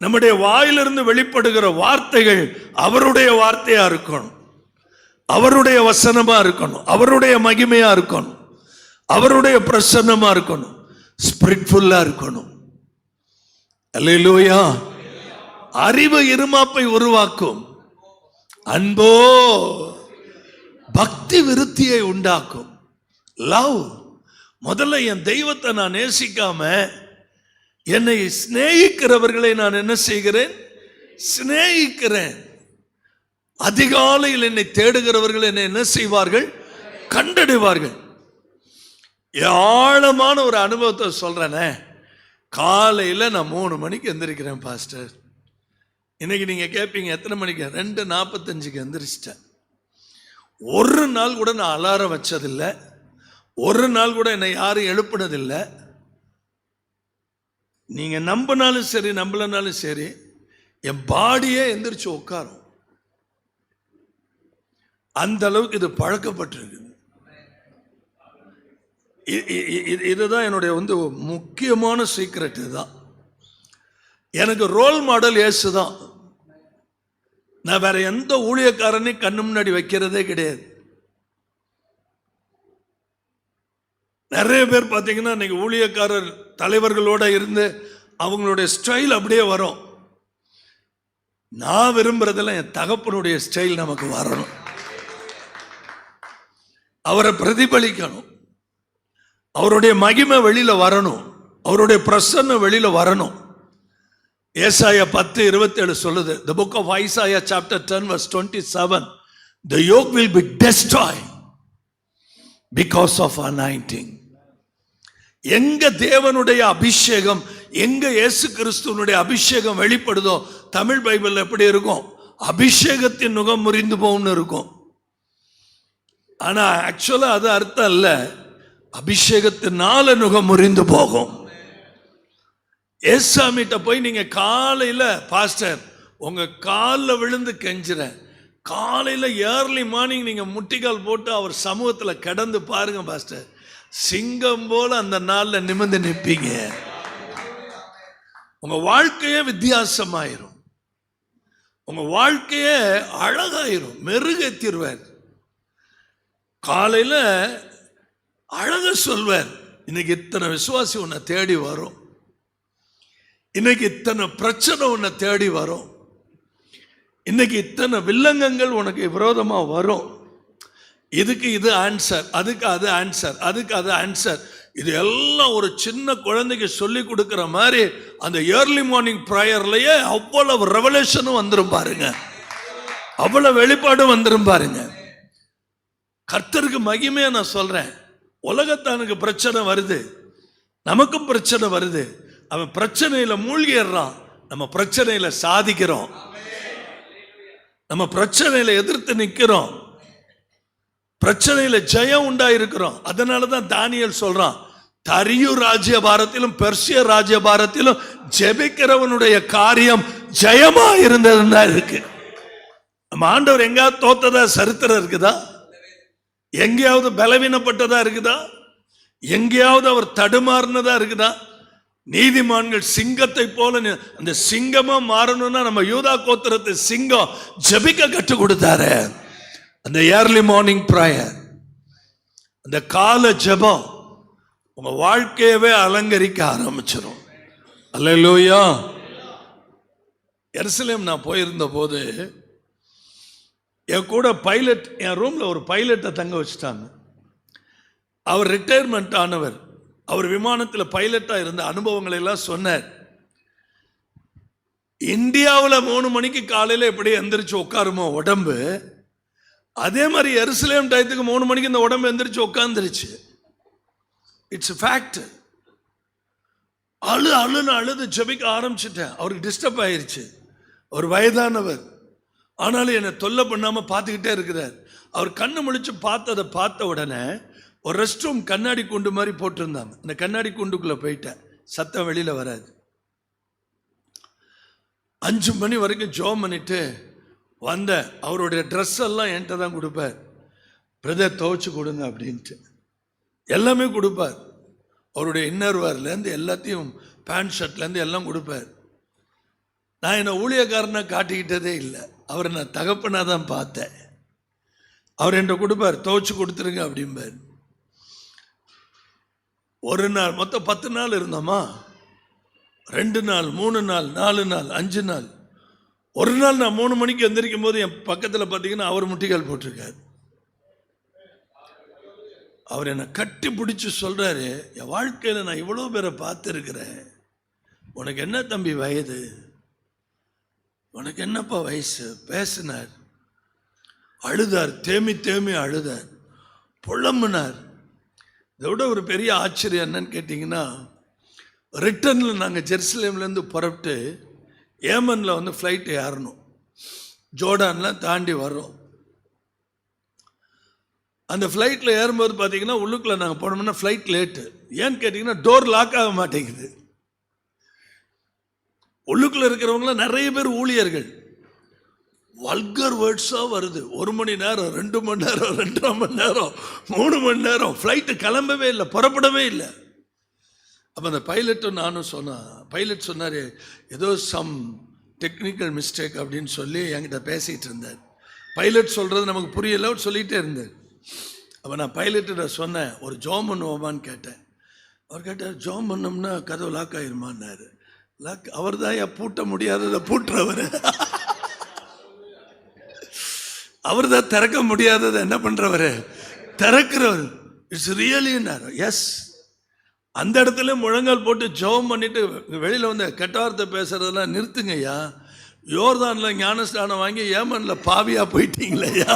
S1: நம்முடைய வாயிலிருந்து வெளிப்படுகிற வார்த்தைகள் அவருடைய வார்த்தையா இருக்கணும், அவருடைய வசனமா இருக்கணும், அவருடைய மகிமையா இருக்கணும், அவருடைய பிரசன்னமா இருக்கணும், ஸ்பிரிட்ஃபுல்லா இருக்கணும். அல்லேலூயா. அறிவு இருமாப்பை உருவாக்கும், அன்போ பக்தி விருத்தியை உண்டாக்கும். லவ். முதல்ல என் தெய்வத்தை நான் நேசிக்காம என்னை சிநேகிக்கிறவர்களை நான் என்ன செய்கிறேன்? சிநேகிக்கிறேன். அதிகாலையில் என்னை தேடுகிறவர்கள் என்னை என்ன செய்வார்கள்? கண்டடைவார்கள். ஆழமான ஒரு அனுபவத்தை சொல்றேனே. காலையில் நான் 3 மணிக்கு எந்திரிக்கிறேன் பாஸ்டர். இன்னைக்கு நீங்க கேட்பீங்க எத்தனை மணிக்கு? 2:45 எந்திரிச்சிட்டேன். ஒரு நாள் கூட நான் அலாரம் வச்சதில்லை, ஒரு நாள் கூட என்னை யாரும் எழுப்பினதில்லை. நீங்க நம்பினாலும் சரி நம்பலனாலும் சரி, என் பாடியே எந்திரிச்சு உட்காரும். அந்த அளவுக்கு இது பழக்கப்பட்டிருக்கு. இதுதான் என்னுடைய முக்கியமான சீக்ரெட். இதுதான் எனக்கு ரோல் மாடல். இயேசு தான். நான் வேற எந்த ஊழியக்காரனையும் கண்ணு முன்னாடி வைக்கிறதே கிடையாது. நிறைய பேர் பார்த்தீங்கன்னா இன்னைக்கு ஊழியக்காரர் தலைவர்களோட இருந்து அவங்களுடைய ஸ்டைல் அப்படியே வரும். நான் விரும்புறதெல்லாம் என் தகப்பனுடைய ஸ்டைல் நமக்கு வரணும், அவரை பிரதிபலிக்கணும், அவருடைய மகிமை வெளியில வரணும், அவருடைய பிரசன்னம் வெளியில வரணும். ஏசாயா 10:27 சொல்லுது. The book of Isaiah chapter 10 verse 27. The yoke will be destroyed because of anointing. எங்க தேவனுடைய அபிஷேகம், எங்க இயேசு கிறிஸ்துவனுடைய அபிஷேகம் வெளிப்படுதோ, தமிழ் பைபிள் எப்படி இருக்கும்? அபிஷேகத்தின் நுகம் முறிந்து போகும்னு இருக்கும். ஆனா ஆக்சுவலா அது அர்த்தம் இல்ல, அபிஷேகத்தினால நுகம் முறிந்து போகும். ஏசாமிட்ட போய் நீங்க காலையில பாஸ்டர் உங்க காலில் விழுந்து கெஞ்சுறேன், காலையில ஏர்லி மார்னிங் நீங்க முட்டிக்கால் போட்டு அவர் சமூகத்துல கிடந்து பாருங்க பாஸ்டர், சிங்கம் போல அந்த நாள்ல நிமிர்ந்து நிற்பீங்க. உங்க வாழ்க்கையே வித்தியாசமாயிரும், உங்க வாழ்க்கையே அழகாயிரும், மெருகேத்திருவார். காலையில அழக சொல்வார். இன்னைக்கு இத்தனை விசுவாசி உன்னை தேடி வரும், இன்னைக்கு இத்தனை பிரச்சனை உன்னை தேடி வரும், இன்னைக்கு இத்தனை வில்லங்கங்கள் உனக்கு விரோதமா வரும். இதுக்கு இது ஆன்சர், அதுக்கு அது ஆன்சர், அதுக்கு அது ஆன்சர். இது எல்லாம் ஒரு சின்ன குழந்தைக்கு சொல்லி கொடுக்கிற மாதிரி அந்த ஏர்லி மார்னிங் ப்ரேயர்லயே அவ்வளவு ரெவலேஷனும் வந்துரும் பாருங்க, அவ்வளவு வெளிப்பாடு வந்துரும் பாருங்க. கர்த்தருக்கு மகிமையா நான் சொல்றேன். உலகத்தானுக்கு பிரச்சனை வருது, நமக்கும் பிரச்சனை வருது. அவன் பிரச்சனையில மூழ்கிடுறான், நம்ம பிரச்சனையில சாதிக்கிறோம், நம்ம பிரச்சனையில எதிர்த்து நிக்கிறோம், பிரச்சனையில ஜெயம் உண்டாயிருக்கிறோம். அதனாலதான் தானியேல் சொல்றான், தரியு ராஜ்யபாரத்திலும் பெர்சிய ராஜ்யபாரத்திலும் ஜெபிக்கிறவனுடைய காரியம் ஜெயமா இருந்ததுன்னா இருக்கு. நம்ம ஆண்டவர் எங்கேயாவது தோத்ததா சரித்திரம் இருக்குதா? எங்கேயாவது பலவீனப்பட்டதா இருக்குதா? எங்கேயாவது அவர் தடுமாறினதா இருக்குதா? நீதிமான்கள் சிங்கத்தை போல, அந்த சிங்கமா மாறணும்னா நம்ம யூதா கோத்திரத்தை சிங்கம் ஜெபிக்க கற்றுக் கொடுத்தாரு. அந்த ஏர்லி மார்னிங் பிரேயர், அந்த கால ஜெபம் உங்க வாழ்க்கையவே அலங்கரிக்க ஆரம்பிச்சிடும். அல்லேலூயா. எருசலேம் நான் போயிருந்த போது என் கூட பைலட், என் ரூம்ல ஒரு பைலட்டை தங்க வச்சுட்டாங்க. அவர் ரிட்டையர்மெண்ட் ஆனவர். அவர் விமானத்தில் பைலட்டா இருந்த அனுபவங்களை எல்லாம் சொன்னார். இந்தியாவில் 3 மணிக்கு காலையில் எப்படி எந்திரிச்சு உட்காருமோ உடம்பு, அதே மாதிரி எருசலேம் டயத்துக்கு 3 மணிக்கு இந்த உடம்பு எந்திரிச்சு உட்காந்துருச்சு. It's fact. அழுது ஜெபிக்க ஆரம்பிச்சுட்டேன். அவருக்கு டிஸ்டர்ப் ஆயிருச்சு. ஒரு வயதானவர், ஆனாலும் என்னை தொல்லை பண்ணாம பார்த்துக்கிட்டே இருக்கிறார். அவர் கண்ணு முழிச்சு பார்த்ததை பார்த்த உடனே ஒரு ரெஸ்ட் ரூம் கண்ணாடி கூண்டு மாதிரி போட்டிருந்தாங்க. அந்த கண்ணாடி கூண்டுக்குள்ள போயிட்டேன், சத்தம் வெளியில வராது. 5 மணி வரைக்கும் ஜோம் பண்ணிட்டு வந்த அவருடைய ட்ரெஸ் எல்லாம் என்கிட்ட தான் கொடுப்பார். பிரதர் துவைச்சு கொடுங்க அப்படின்ட்டு எல்லாமே கொடுப்பார். அவருடைய இன்னர்வேர்லேருந்து எல்லாத்தையும், பேண்ட் ஷர்ட்லேருந்து எல்லாம் கொடுப்பார். நான் என்னை ஊழியக்காரனை காட்டிக்கிட்டதே இல்லை, அவரை நான் தகப்பனாக தான் பார்த்தேன். அவர் என்கிட்ட கொடுப்பார், துவைச்சு கொடுத்துருங்க அப்படிம்பார். ஒரு நாள் மொத்தம் 10 நாள் இருந்தோமா, 2 நாள் 3 நாள் 4 நாள் 5 நாள். ஒரு நாள் நான் 3 மணிக்கு எந்திரிக்கும் போது என் பக்கத்தில் பார்த்தீங்கன்னா அவர் முட்டிக்கால் போட்டிருக்கார். அவர் என்னை கட்டி பிடிச்சி சொல்றாரு, என் வாழ்க்கையில் நான் இவ்வளோ பேரை பார்த்துருக்கிறேன், உனக்கு என்ன தம்பி வயது, உனக்கு என்னப்பா வயசு, பேசினார். அழுதார், தேமி தேமி அழுதார், புலம்புனார். இதை விட ஒரு பெரிய ஆச்சரியம் என்னன்னு கேட்டிங்கன்னா, ரிட்டர்னில் நாங்கள் ஜெருசலேம்லேருந்து புறப்பட்டு ஏமனில் வந்து ஃப்ளைட்டு ஏறணும், ஜோர்டான்லாம் தாண்டி வர்றோம். அந்த ஃப்ளைட்டில் ஏறும்போது பார்த்தீங்கன்னா உள்ளுக்குள்ளே நாங்கள் போனோம்னா ஃப்ளைட் லேட்டு. ஏன்னு கேட்டிங்கன்னா டோர் லாக் ஆக மாட்டேங்குது. உள்ளுக்குள்ளே இருக்கிறவங்களாம் நிறைய பேர் ஊழியர்கள். வல்கர் வேர்ட்ஸாக வருது. 1 மணி நேரம் 2 மணி நேரம் 2.5 மணி நேரம் 3 மணி நேரம் ஃப்ளைட்டு கிளம்பவே இல்லை, புறப்படவே இல்லை. அப்போ அந்த பைலட்டும் நானும் பைலட் சொன்னார், ஏதோ சம் டெக்னிக்கல் மிஸ்டேக் அப்படின்னு சொல்லி என்கிட்ட பேசிகிட்டு இருந்தார். பைலட் சொல்கிறது நமக்கு புரியல, சொல்லிகிட்டே இருந்தார். அப்போ நான் பைலட்டிட்ட சொன்னேன், ஒரு ஜோம் பண்ணுவோமான்னு கேட்டேன். அவர் கேட்டார், ஜோம் பண்ணோம்னா கதவு லாக் ஆயிருமான்னாரு. லாக் அவர் தான் பூட்ட முடியாததை பூட்டுறவர், அவர் தான் திறக்க முடியாததை என்ன பண்ணுறவர், திறக்கிறவர். இட்ஸ் ரியலின்னார். எஸ், அந்த இடத்துல முழங்கால் போட்டு ஜெபம் பண்ணிட்டு வெளியில் வந்து கெட்ட வார்த்தை பேசுறதெல்லாம் நிறுத்துங்கய்யா, யோர்தானில் ஞானஸ்தானம் வாங்கி ஏமனில் பாவியா போயிட்டீங்களேயா.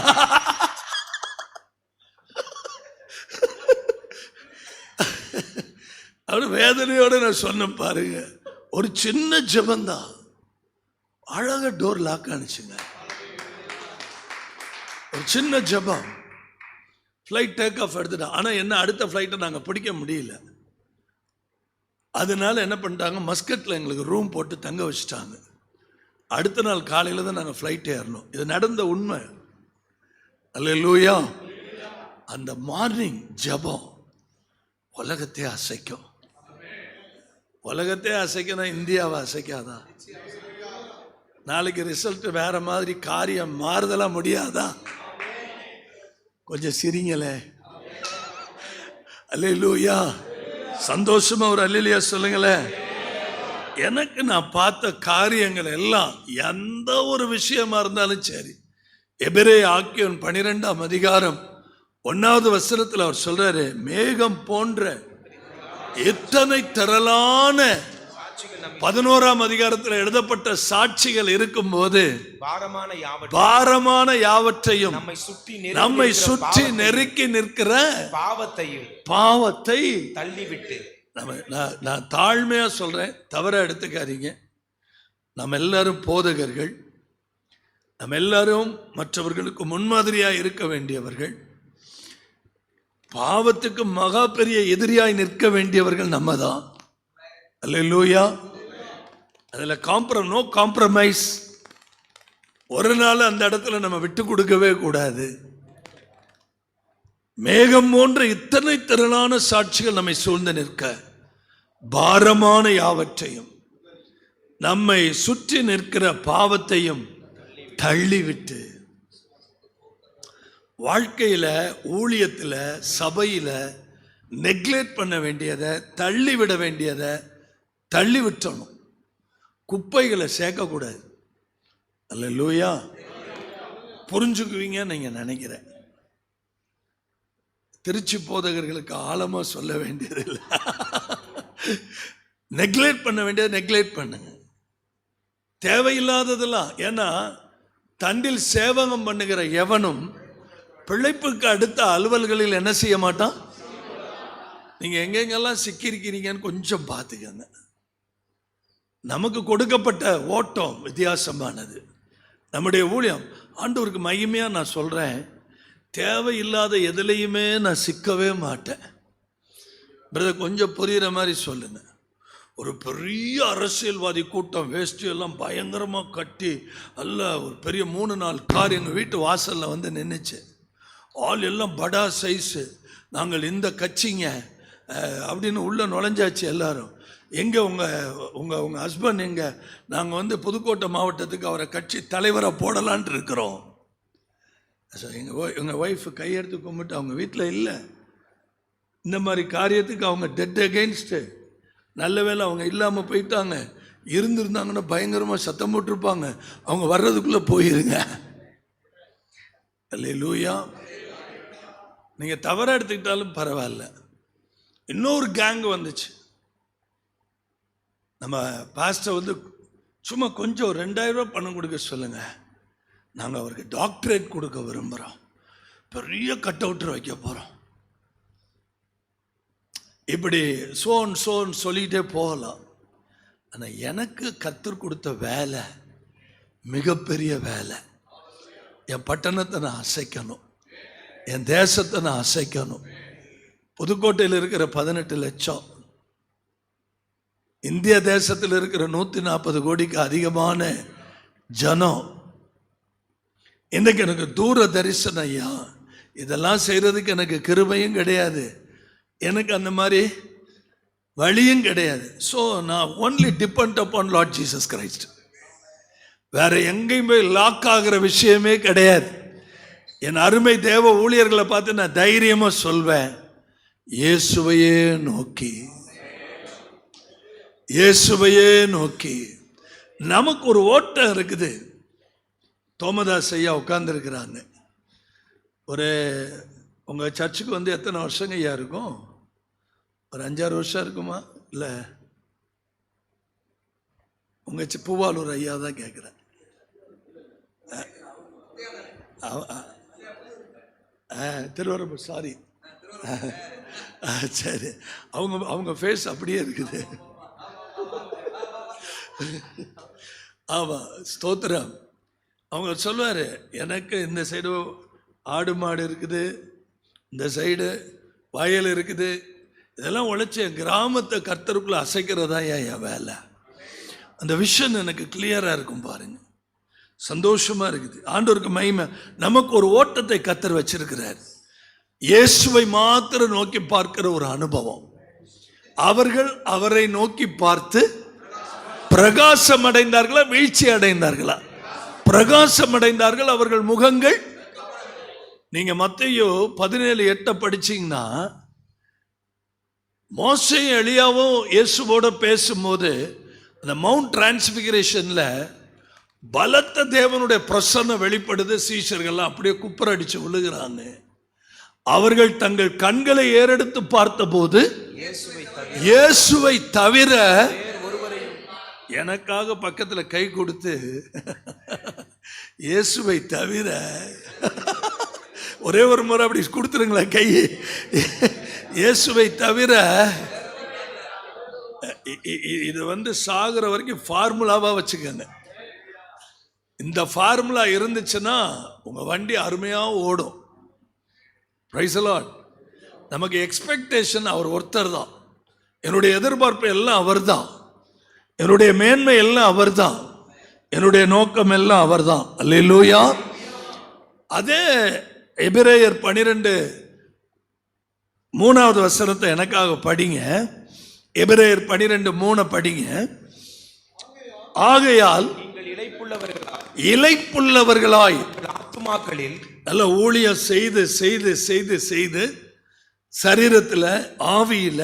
S1: அவரு வேதனையோட நான் சொன்னேன் பாருங்க. ஒரு சின்ன ஜெபந்தான் அழகா டோர் லாக் ஆனிச்சுங்க. ஒரு சின்ன ஜெபம். ஃப்ளைட் டேக் ஆஃப் எடுத்துட்டா. ஆனால் என்ன, அடுத்த ஃப்ளைட்டை நாங்கள் பிடிக்க முடியல. அதனால என்ன பண்ணிட்டாங்க, மஸ்கட்டில் எங்களுக்கு ரூம் போட்டு தங்க வச்சுட்டாங்க. அடுத்த நாள் காலையில் தான் நாங்கள் ஃப்ளைட் ஏறணும். இது நடந்த உண்மை. அல்லேலூயா. அந்த மார்னிங் ஜெபம் உலகத்தை அசைக்கும். உலகத்தை அசைக்கணும், இந்தியாவை அசைக்காதா? நாளைக்கு ரிசல்ட் வேற மாதிரி, காரியம் மாறுதலா முடியாதா? கொஞ்சம் சிரிங்களே. அல்லேலூயா. சந்தோஷமா ஒரு அல்லேலூயா சொல்லுங்களேன். எனக்கு நான் பார்த்த காரியங்கள் எல்லாம் எந்த ஒரு விஷயமா இருந்தாலும் சரி, எபிரே ஆக்கியோன் 12ஆம் அதிகாரம் 1வது வசனத்தில் அவர் சொல்றாரு, மேகம் போன்ற எத்தனை திரளான 11ஆம் அதிகாரத்தில் எழுதப்பட்ட சாட்சிகள் இருக்கும் போது பாரமான யாவற்றையும் நம்மை சுற்றி நெருக்கி நிற்கிற பாவத்தை
S2: தள்ளிவிட்டு,
S1: நான் தாழ்மையா சொல்றேன், தவற எடுத்துக்காதீங்க. நம்ம எல்லாரும் போதகர்கள், நம்ம எல்லாரும் மற்றவர்களுக்கு முன்மாதிரியா இருக்க வேண்டியவர்கள். பாவத்துக்கு மகா பெரிய எதிரியாய் நிற்க வேண்டியவர்கள் நம்ம தான். அல்லேலூயா. அதில் நோ காம்ப்ரமைஸ். ஒரு நாள் அந்த இடத்துல நம்ம விட்டு கொடுக்கவே கூடாது. மேகம் போன்ற இத்தனை திரளான சாட்சிகள் நம்மை சூழ்ந்து நிற்க, பாரமான யாவற்றையும் நம்மை சுற்றி நிற்கிற பாவத்தையும் தள்ளிவிட்டு, வாழ்க்கையில், ஊழியத்தில், சபையில் நெக்லெக்ட் பண்ண வேண்டியதை, தள்ளிவிட வேண்டியதை தள்ளிவிட்டணும். குப்பைகளை சேர்க்கக்கூடாது. அல்லேலூயா. புரிஞ்சுக்குவீங்க நீங்க நினைக்கிறேன். திருச்சி போதகர்களுக்கு ஆழமா சொல்ல வேண்டியதில்லை. நெக்லெக்ட் பண்ண வேண்டியதை நெக்லெக்ட் பண்ணுங்க, தேவையில்லாததெல்லாம். ஏன்னா தண்டில் சேவகம் பண்ணுகிற எவனும் பிழைப்புக்கு அடுத்த அலுவல்களில் என்ன செய்ய மாட்டான். நீங்க எங்கெங்கெல்லாம் சிக்கியிருக்கிறீங்கன்னு கொஞ்சம் பார்த்துக்கங்க. நமக்கு கொடுக்கப்பட்ட ஓட்டம் வித்தியாசமானது. நம்முடைய ஊழியம் ஆண்டவருக்கு மகிமையாக நான் சொல்கிறேன், தேவையில்லாத எதுலேயுமே நான் சிக்கவே மாட்டேன். பிரதர் கொஞ்சம் புரிகிற மாதிரி சொல்லுங்க. ஒரு பெரிய அரசியல்வாதி கூட்டம் வேஷ்டியெல்லாம் பயங்கரமாக கட்டி அல்ல ஒரு பெரிய 3-4 கார் எங்கள் வீட்டு வாசலில் வந்து நின்றுச்சு. ஆள் எல்லாம் படா சைஸு, நாங்கள் இந்த கட்சிங்க அப்படின்னு உள்ளே நுழைஞ்சாச்சு எல்லாரும். எங்கே உங்கள் ஹஸ்பண்ட் எங்கே? நாங்கள் வந்து புதுக்கோட்டை மாவட்டத்துக்கு அவரை கட்சி தலைவராக போடலான்ட்டு இருக்கிறோம். எங்கள் ஒய்ஃபு கையெடுத்து கும்பிட்டு அவங்க வீட்டில் இல்லை. இந்த மாதிரி காரியத்துக்கு அவங்க டெட் அகெயின்ஸ்ட்டு. நல்ல வேளை அவங்க இல்லாமல் போயிட்டாங்க. இருந்திருந்தாங்கன்னா பயங்கரமாக சத்தம் போட்டிருப்பாங்க. அவங்க வர்றதுக்குள்ளே போயிருங்க. அல்லேலூயா. நீங்கள் தவறாக எடுத்துக்கிட்டாலும் பரவாயில்ல. இன்னொரு கேங் வந்துச்சு. நம்ம பாஸ்டர் வந்து சும்மா கொஞ்சம் 2000 ரூபா பணம் கொடுக்க சொல்லுங்கள், நாங்கள் அவருக்கு டாக்டரேட் கொடுக்க விரும்புகிறோம், பெரிய கட் அவுட்டர் வைக்க போகிறோம். இப்படி சோன் சொல்லிகிட்டே போகலாம். ஆனால் எனக்கு கர்த்தர் கொடுத்த வேலை மிகப்பெரிய வேலை. என் பட்டணத்தை நான் அசைக்கணும், என் தேசத்தை நான் அசைக்கணும். புதுக்கோட்டையில் இருக்கிற 18 லட்சம், இந்திய தேசத்தில் இருக்கிற 140 கோடிக்கு அதிகமான ஜனம். இன்றைக்கு எனக்கு தூர தரிசனம் ஐயா, இதெல்லாம் செய்கிறதுக்கு எனக்கு கிருபையும் கிடையாது, எனக்கு அந்த மாதிரி வழியும் கிடையாது. ஸோ நான் only depend upon Lord Jesus Christ. வேற எங்கேயும் போய் லாக் ஆகிற விஷயமே கிடையாது. என் அருமை தேவ ஊழியர்களை பார்த்து நான் தைரியமாக சொல்வேன், இயேசுவையே நோக்கி, இயேசுவையே நோக்கி. நமக்கு ஒரு ஓட்டம் இருக்குது. தோமதாஸ் ஐயா உட்கார்ந்துருக்கிறாங்க. ஒரு உங்கள் சர்ச்சுக்கு வந்து எத்தனை வருஷங்க ஐயா இருக்கும்? ஒரு 5-6 வருஷம் இருக்குமா? இல்லை, உங்கள் பூவாலூர் ஐயா தான் கேட்குறேன். திருவரம்பூர், சாரி. சரி, அவங்க ஃபேஸ் அப்படியே இருக்குது. ஆமாம், ஸ்தோத்திரம். அவங்க சொல்லுவார், எனக்கு இந்த சைடு ஆடு மாடு இருக்குது, இந்த சைடு வயல் இருக்குது, இதெல்லாம் உழைச்சி என் கிராமத்தை கர்த்தருக்குள்ளே அசைக்கிறதா என் வேலை. அந்த விஷன் எனக்கு கிளியராக இருக்கும் பாருங்க, சந்தோஷமாக இருக்குது. ஆண்டவருக்கு மகிமை. நமக்கு ஒரு ஓட்டத்தை கர்த்தர் வச்சிருக்கிறார். இயேசுவை மாத்திரம் நோக்கி பார்க்கிற ஒரு அனுபவம். அவர்கள் அவரை நோக்கி பார்த்து பிரகாசம் அடைந்தார்களா, வீழ்ச்சி அடைந்தார்களா? பிரகாசம் அடைந்தார்கள். அவர்கள் முகங்கள், நீங்க மத்தேயு 17:8 படிச்சீங்கன்னா, மோசேயும் எலியாவும் இயேசுவோட பேசும்போது அந்த மவுண்ட் டிரான்ஸ்பிகரேஷன்ல பலத்த தேவனுடைய பிரசன்னம் வெளிப்படுது. சீஷர்கள்லாம் அப்படியே குப்புரடிச்சு விழுகிறாங்க. அவர்கள் தங்கள் கண்களை ஏறெடுத்து பார்த்தபோது இயேசுவை தவிர எனக்காக பக்கத்தில் கை கொடுத்து, இயேசுவை தவிர ஒரே ஒரு முறை அப்படி கொடுத்துருங்களா கை, இயேசுவை தவிர. இது வந்து சாகுற வரைக்கும் ஃபார்முலாவா வச்சுக்கோங்க. இந்த ஃபார்முலா இருந்துச்சுன்னா உங்க வண்டி அருமையா ஓடும். Price the Lord. நமக்கு எக்ஸ்பெக்டேஷன் அவர் ஒருத்தர் தான். என்னுடைய எதிர்பார்ப்பு எல்லாம் அவர் தான். என்னுடைய மேன்மை எல்லாம் அவர் தான். என்னுடைய நோக்கம் எல்லாம் அவர் தான். அல்லேலூயா. அதே எபிரேயர் 12:3 வசனத்தை எனக்காக படிங்க. எபிரேயர் 12:3 படிங்க. ஆகையால் இளைப்புள்ளவர்களாய் ஆத்துமாக்களில் நல்ல ஊழியம் செய்து செய்து செய்து செய்து சரீரத்தில் ஆவியில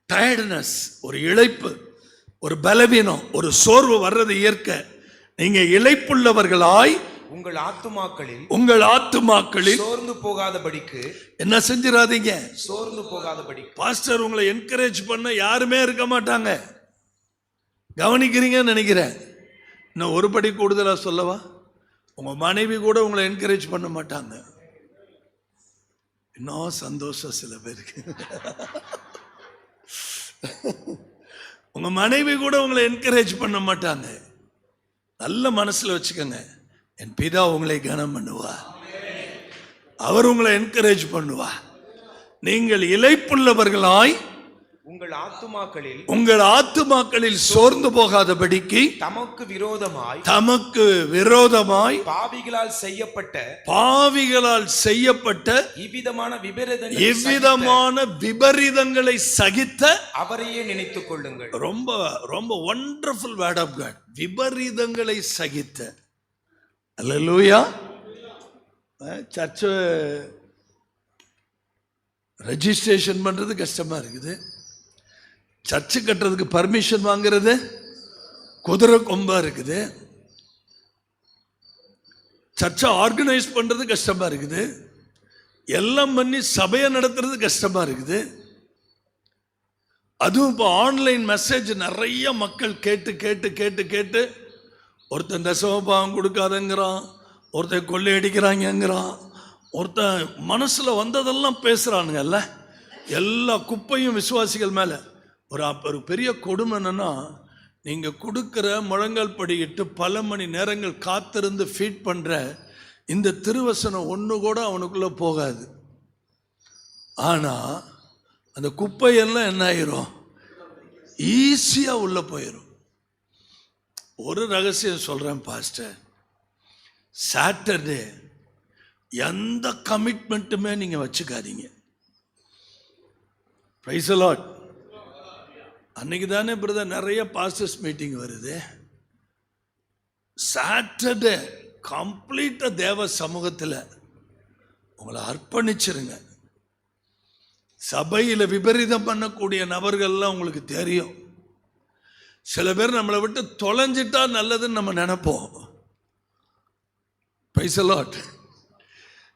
S1: டயர்ட்னஸ், ஒரு இளைப்பு, ஒரு பலவீனம், ஒரு சோர்வு வர்றது இயற்கை. நீங்க இளைப்புள்ளவர்களாய் உங்கள் ஆத்துமாக்களில் சோர்ந்து போகாதபடிக்கு என்ன செஞ்சிடாதீங்க, சோர்ந்து போகாதபடி. பாஸ்டர் உங்களை என்கரேஜ் பண்ண யாருமே இருக்க மாட்டாங்க. கவனிக்கிறீங்கன்னு நினைக்கிறேன். இன்னும் ஒரு படி கூடுதலா சொல்லவா, உங்க மனைவி கூட உங்களை என்கரேஜ் பண்ண மாட்டாங்க. இன்னும் சந்தோஷம் சில பேருக்கு. உங்க மனைவி கூட உங்களை என்கரேஜ் பண்ண மாட்டாங்க. நல்ல மனசுல வச்சுக்கோங்க, என் பிதா உங்களை கனம் பண்ணுவா, அவர் உங்களை என்கரேஜ் பண்ணுவா. நீங்கள் இளைப்புள்ளவர்களாய் உங்கள் ஆத்துமாக்களில் சோர்ந்து போகாதபடிக்கு தமக்கு விரோதமாய் பாவிகளால் செய்யப்பட்ட இவ்விதமான விபரீதங்களை சகித்த
S2: அவரையே நினைத்துக் கொள்ளுங்கள்.
S1: ரொம்ப ரொம்ப வண்டர்ஃபுல் வேர்ட் ஆஃப் காட். விபரீதங்களை சகித்த. அல்லேலூயா. சர்ச் ரெஜிஸ்ட்ரேஷன் பண்றது கஷ்டமா இருக்குது. சர்ச்சு கட்டுறதுக்கு பர்மிஷன் வாங்குறது குதிரை கொம்பா இருக்குது. சர்ச்சை ஆர்கனைஸ் பண்றது கஷ்டமா இருக்குது. எல்லாம் பண்ணி சபையை நடத்துறது கஷ்டமா இருக்குது. அதுவும் இப்போ ஆன்லைன் மெசேஜ் நிறைய மக்கள் கேட்டு கேட்டு கேட்டு கேட்டு ஒருத்தன் தசமபாகம் கொடுக்காதங்கிறான், ஒருத்தன் கொள்ளையடிக்கிறாங்கிறான், ஒருத்தன் மனசுல வந்ததெல்லாம் பேசுறானுங்கல்ல. எல்லா குப்பையும் விசுவாசிகள் மேல. ஒரு பெரிய கொடுமை என்னன்னா, நீங்க கொடுக்கிற முழங்கால் படியிட்டு பல மணி நேரங்கள் காத்திருந்து ஃபீட் பண்ற இந்த திருவசனம் ஒன்று கூட அவனுக்குள்ள போகாது. ஆனா அந்த குப்பையெல்லாம் என்ன ஆயிரும், ஈஸியா உள்ள போயிடும். ஒரு ரகசியம் சொல்றேன் பாஸ்டர், சாட்டர்டே எந்த கமிட்மெண்ட்டுமே நீங்க வச்சுக்காதீங்க. Price the Lord. அன்னைக்கு தானே பிரதர் நிறைய பாஸ்டர்ஸ் மீட்டிங் வருது. சாட்டர்டே கம்ப்ளீட்டா தேவ சமூகத்தில் உங்களை அர்ப்பணிச்சிருங்க. சபையில் விபரீதம் பண்ணக்கூடிய நபர்கள்லாம் உங்களுக்கு தெரியும். சில பேர் நம்மளை விட்டு தொலைஞ்சிட்டா நல்லதுன்னு நம்ம நினைப்போம். Praise the Lord.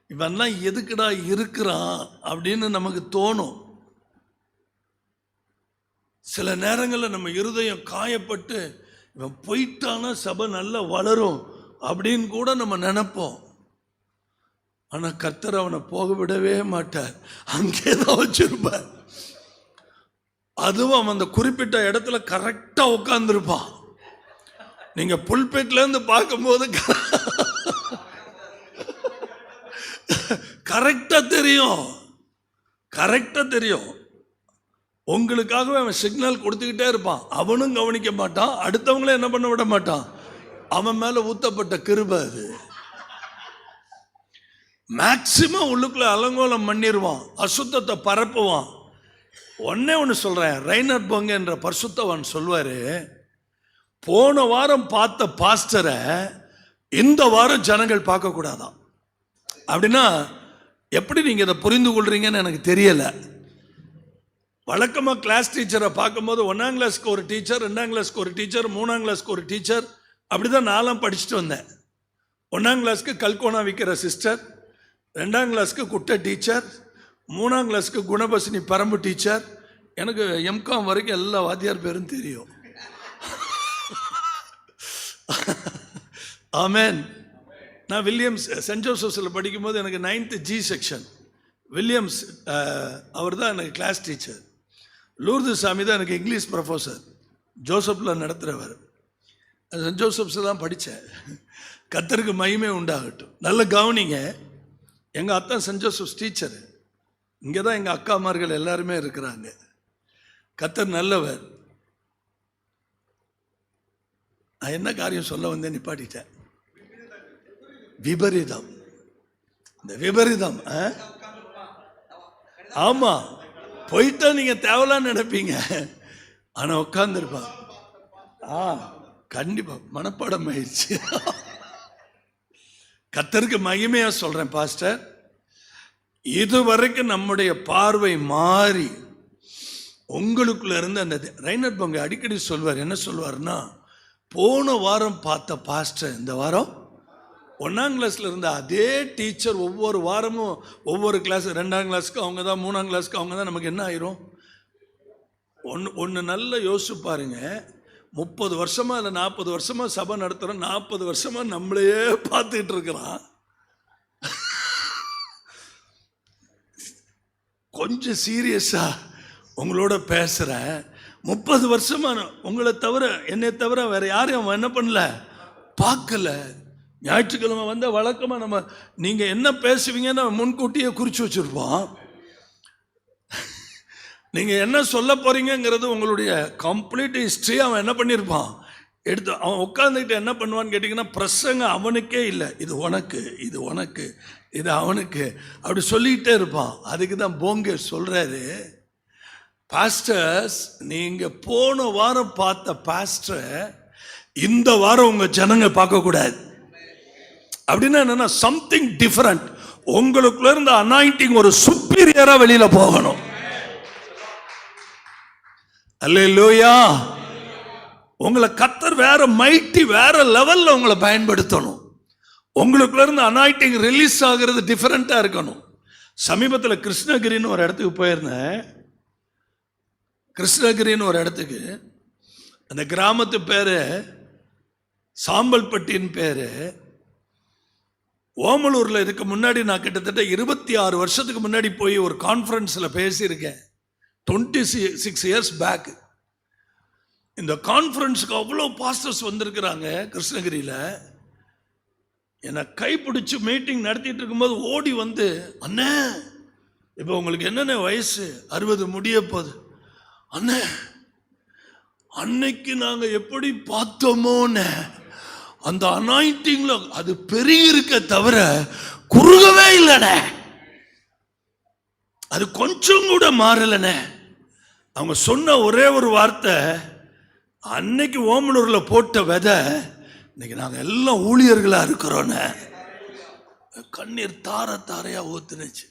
S1: இவன்லாம் எதுக்குடா இருக்கிறான் அப்படின்னு நமக்கு தோணும். சில நேரங்களில் நம்ம இருதயம் காயப்பட்டு இவன் போயிட்டானா சபை நல்லா வளரும் அப்படின்னு கூட நம்ம நினைப்போம். ஆனால் கர்த்தர் அவனை போக விடவே மாட்டார், அங்கே தான் வச்சிருப்பார். அதுவும் அவன் அந்த குறிப்பிட்ட இடத்துல கரெக்டாக உட்காந்துருப்பான். நீங்க புல்பெட்லேருந்து பார்க்கும்போது கரெக்டாக தெரியும், கரெக்டாக தெரியும். உங்களுக்காகவே அவன் சிக்னல் கொடுத்துக்கிட்டே இருப்பான். அவனும் கவனிக்க மாட்டான், அடுத்தவங்களே என்ன பண்ண விட மாட்டான். அவன் மேல ஊத்தப்பட்ட கிருபை அது. மேக்சிமம் உள்ளுக்குள்ள அலங்கோலம் பண்ணிடுவான், அசுத்தத்தை பரப்புவான். ஒன்னு சொல்றேன், ரைனர் பொங்க என்ற பரிசுத்தவான் சொல்வாரு, போன வாரம் பார்த்த பாஸ்டரை இந்த வாரம் ஜனங்கள் பார்க்க கூடாதான். அப்படின்னா எப்படி நீங்க இதை புரிந்து கொள்றீங்கன்னு எனக்கு தெரியல. வழக்கமாக கிளாஸ் டீச்சரை பார்க்கும்போது 1ஆம் கிளாஸ்க்கு ஒரு டீச்சர், 2ஆம் கிளாஸ்க்கு ஒரு டீச்சர், 3ஆம் கிளாஸ்க்கு ஒரு டீச்சர், அப்படி தான் நான்லாம் படிச்சுட்டு வந்தேன். 1ஆம் கிளாஸ்க்கு கல்கோனா விற்கிற சிஸ்டர், 2ஆம் கிளாஸ்க்கு குட்டை டீச்சர், 3ஆம் கிளாஸ்க்கு குணபசினி பரம்பு டீச்சர். எனக்கு எம்காம் வரைக்கும் எல்லா வாத்தியார் பேரும் தெரியும். ஆமேன். நான் வில்லியம்ஸ் சென்ட் ஜோசப்ஸில் படிக்கும்போது எனக்கு 9th G செக்ஷன் வில்லியம்ஸ் அவர் தான் எனக்கு கிளாஸ் டீச்சர். லூர்து சாமி தான் எனக்கு இங்கிலீஷ் ப்ரொஃபஸர், ஜோசப்பில் நடத்துகிறவர். சென்ட் ஜோசப்ஸ் தான் படித்தேன். கர்த்தருக்கு மகிமை உண்டாகட்டும். நல்ல கவனிங்க, எங்கள் அத்தா சென்ட் ஜோசப்ஸ் டீச்சர். இங்கே தான் எங்கள் அக்காமார்கள் எல்லாருமே இருக்கிறாங்க. கர்த்தர் நல்லவர். நான் என்ன காரியம் சொல்ல வந்தேன் நிப்பாட்டிட்டேன். விபரீதம். இந்த விபரீதம், ஆமா, போயிட்டா நீங்க தேவலான்னு நினைப்பீங்க, ஆனா உட்கார்ந்துருப்பான். கண்டிப்பா மனப்பாடம் ஆயிடுச்சு. கர்த்தருக்கு மகிமையா சொல்றேன் பாஸ்டர், இதுவரைக்கும் நம்முடைய பார்வை மாறி உங்களுக்குள்ள இருந்து அந்த ரைனர் பொங்க அடிக்கடி சொல்வார். என்ன சொல்வார்னா, போன வாரம் பார்த்த பாஸ்டர் இந்த வாரம் 1ஆம் கிளாஸ்ல இருந்த அதே டீச்சர் ஒவ்வொரு வாரமும் ஒவ்வொரு கிளாஸ், 2ஆம் கிளாஸ்க்கு அவங்க தான், 3ஆம் கிளாஸ்க்கு அவங்க தான். நமக்கு என்ன ஆயிரும்? ஒன்று நல்லா யோசிச்சு பாருங்க. 30 வருஷமா இல்லை 40 வருஷமா சபை நடத்துகிறோம், 40 வருஷமா நம்மளையே பார்த்துக்கிட்டு இருக்கிறான். கொஞ்சம் சீரியஸா உங்களோட பேசுகிறேன். 30 வருஷமா உங்களை தவிர என்னை தவிர வேற யாரையும் அவன் என்ன பண்ணல, பார்க்கல. ஞாயிற்றுக்கிழமை வந்த வழக்கமா நம்ம நீங்க என்ன பேசுவீங்கன்னு முன்கூட்டியே குறிச்சு வச்சிருப்போம். நீங்க என்ன சொல்ல போறீங்கிறது உங்களுடைய கம்ப்ளீட் ஹிஸ்டரி அவன் என்ன பண்ணியிருப்பான் எடுத்து. அவன் உட்காந்துக்கிட்டு என்ன பண்ணுவான்னு கேட்டிங்கன்னா, பிரசங்க அவனுக்கே இல்லை, இது உனக்கு, இது உனக்கு, இது அவனுக்கு, அப்படி சொல்லிக்கிட்டே இருப்பான். அதுக்கு தான் போங்க சொல்றாரு, பாஸ்டர்ஸ் நீங்க போன வாரம் பார்த்த பாஸ்டர் இந்த வாரம் உங்க ஜனங்க பார்க்க கூடாது. அப்படின்னா என்னன்னா, சம்திங் டிஃபரண்ட். உங்களுக்குள்ள இருந்த அனாயிண்டிங் ஒரு சுப்பீரியரா வெளியில போகணும். அல்லேலூயா. உங்களை கர்த்தர் வேற மைட்டி வேற லெவல்ல உங்களை பயன்படுத்தணும். உங்களுக்குள்ள இருந்து அனாயிண்டிங் ரிலீஸ் ஆகிறது டிஃபரெண்டா இருக்கணும். சமீபத்தில் கிருஷ்ணகிரின்னு ஒரு இடத்துக்கு போயிருந்தேன். கிருஷ்ணகிரின்னு ஒரு இடத்துக்கு, அந்த கிராமத்து பேரு சாம்பல்பட்டின்னு பேரு. ஓமலூர்ல இதுக்கு முன்னாடி நான் கிட்டத்தட்ட 26 வருஷத்துக்கு முன்னாடி போய் ஒரு கான்ஃபரன்ஸில் பேசியிருக்கேன். 26 இயர்ஸ் பேக். இந்த கான்ஃபரன்ஸுக்கு அவ்வளோ பாஸ்டர்ஸ் வந்திருக்கிறாங்க கிருஷ்ணகிரியில். என்னை கைப்பிடிச்சு மீட்டிங் நடத்திட்டு இருக்கும்போது ஓடி வந்து, அண்ணே இப்போ உங்களுக்கு என்னென்ன வயசு? 60 முடிய போகுது. அண்ணே அன்னைக்கு நாங்கள் எப்படி பார்த்தோமோன்னு அந்த அனாயிண்டிங்ல அது பெரிய இருக்க தவிர குறுகவே இல்லைண்ணே, அது கொஞ்சம் கூட மாறலண்ணே. அவங்க சொன்ன ஒரே ஒரு வார்த்தை, அன்னைக்கு ஓமலூர்ல போட்ட விதை இன்னைக்கு நாங்கள் எல்லாம் ஊழியர்களா இருக்கிறோன்னு. கண்ணீர் தார தாரையா ஊத்துனுச்சு.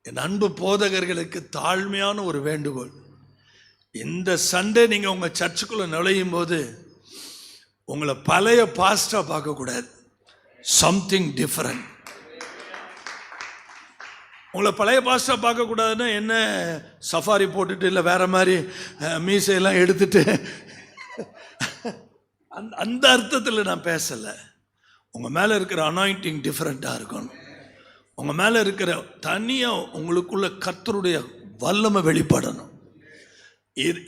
S1: என் அன்பு போதகர்களுக்கு தாழ்மையான ஒரு வேண்டுகோள், இந்த சண்டே நீங்க உங்க சர்ச்சுக்குள்ள நுழையும் போது உங்களை பழைய பாஸ்டா பார்க்க கூடாது, சம்திங் டிஃபரண்ட். உங்களை பழைய பாஸ்டா பார்க்க கூடாதுன்னா என்ன, சஃபாரி போட்டுட்டு இல்லை வேற மாதிரி மீசையெல்லாம் எடுத்துட்டு, அந்த அர்த்தத்தில் நான் பேசலை. உங்க மேல இருக்கிற அனாயிண்டிங் டிஃபரெண்டா இருக்கணும். உங்க மேல இருக்கிற தனியா உங்களுக்குள்ள கர்த்தருடைய வல்லமை வெளிப்படணும்.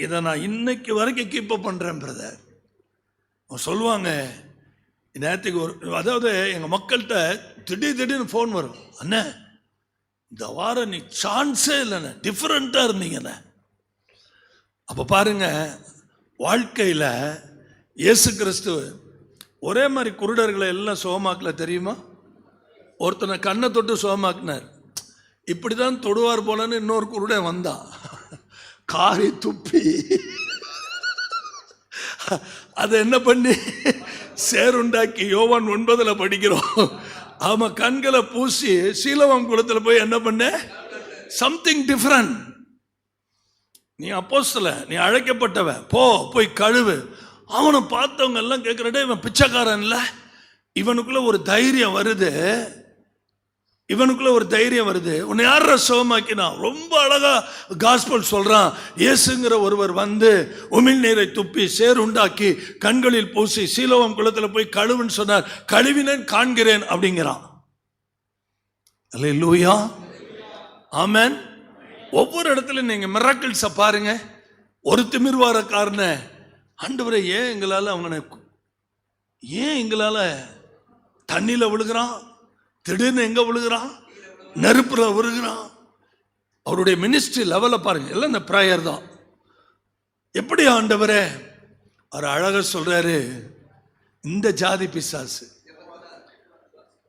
S1: இதை நான் இன்னைக்கு வரைக்கும் கீப் அப் பண்றேன் பிரதர். சொல்லுவாங்க நேரத்துக்கு ஒரு, அதாவது எங்க மக்கள்கிட்ட திடீர்னு ஃபோன் வரும், அண்ணே இந்த வாரம் நீ சான்ஸே இல்லைண்ணே, டிஃபரெண்டா இருந்தீங்கண்ணே. அப்ப பாருங்க, வாழ்க்கையில இயேசு கிறிஸ்து ஒரே மாதிரி குருடர்களை எல்லாம் சுகமாக்கல தெரியுமா? ஒருத்தனை கண்ணை தொட்டு சுகமாக்கினார். இப்படிதான் தொடுவார் போலன்னு இன்னொரு குருடன் வந்தான், காரி துப்பி அதை என்ன பண்ணி சேருண்டாக்கி, யோவான் 9 படிக்கிறோம். ஆமா, கண்களை பூசி சீலவம் குளத்துல போய் என்ன பண்ண, சம்திங் டிஃபரண்ட். நீ அப்போஸ்தல, நீ அழைக்கப்பட்டவ, போய் கழுவு. அவனை பார்த்தவங்க எல்லாம் கேட்கிறடே, இவன் பிச்சைக்காரன் இல்ல, இவனுக்குள்ள ஒரு தைரியம் வருது, இவனுக்குள்ள ஒரு தைரியம் வருது. உன்னை யார சுகமாக்கினா? ரொம்ப அழகா காஸ்பல் சொல்றான். இயேசுங்கிற ஒருவர் வந்து உமிழ் நீரை துப்பி சேர் உண்டாக்கி கண்களில் பூசி சீலோவம் குளத்துல போய் கழுவுன்னு சொன்னார். கழுவினேன் காண்கிறேன் அப்படிங்கிறான். அல்லேலூயா, ஆமென். ஒவ்வொரு இடத்துல நீங்க மிராக்கிள்ஸை பாருங்க. ஒரு திமிர்வாரக்காரன ஆண்டவரே ஏன் எங்களால தண்ணியில விழுகிறான், திடீர்னு எங்க விழுகிறான், நெருப்புல விழுகிறான். அவருடைய மினிஸ்ட்ரி லெவல பாருங்க, எல்லாம் இந்த பிரேயர் தான். எப்படி ஆண்டவரே? அவர் அழகா சொல்றாரு, இந்த ஜாதி பிசாசு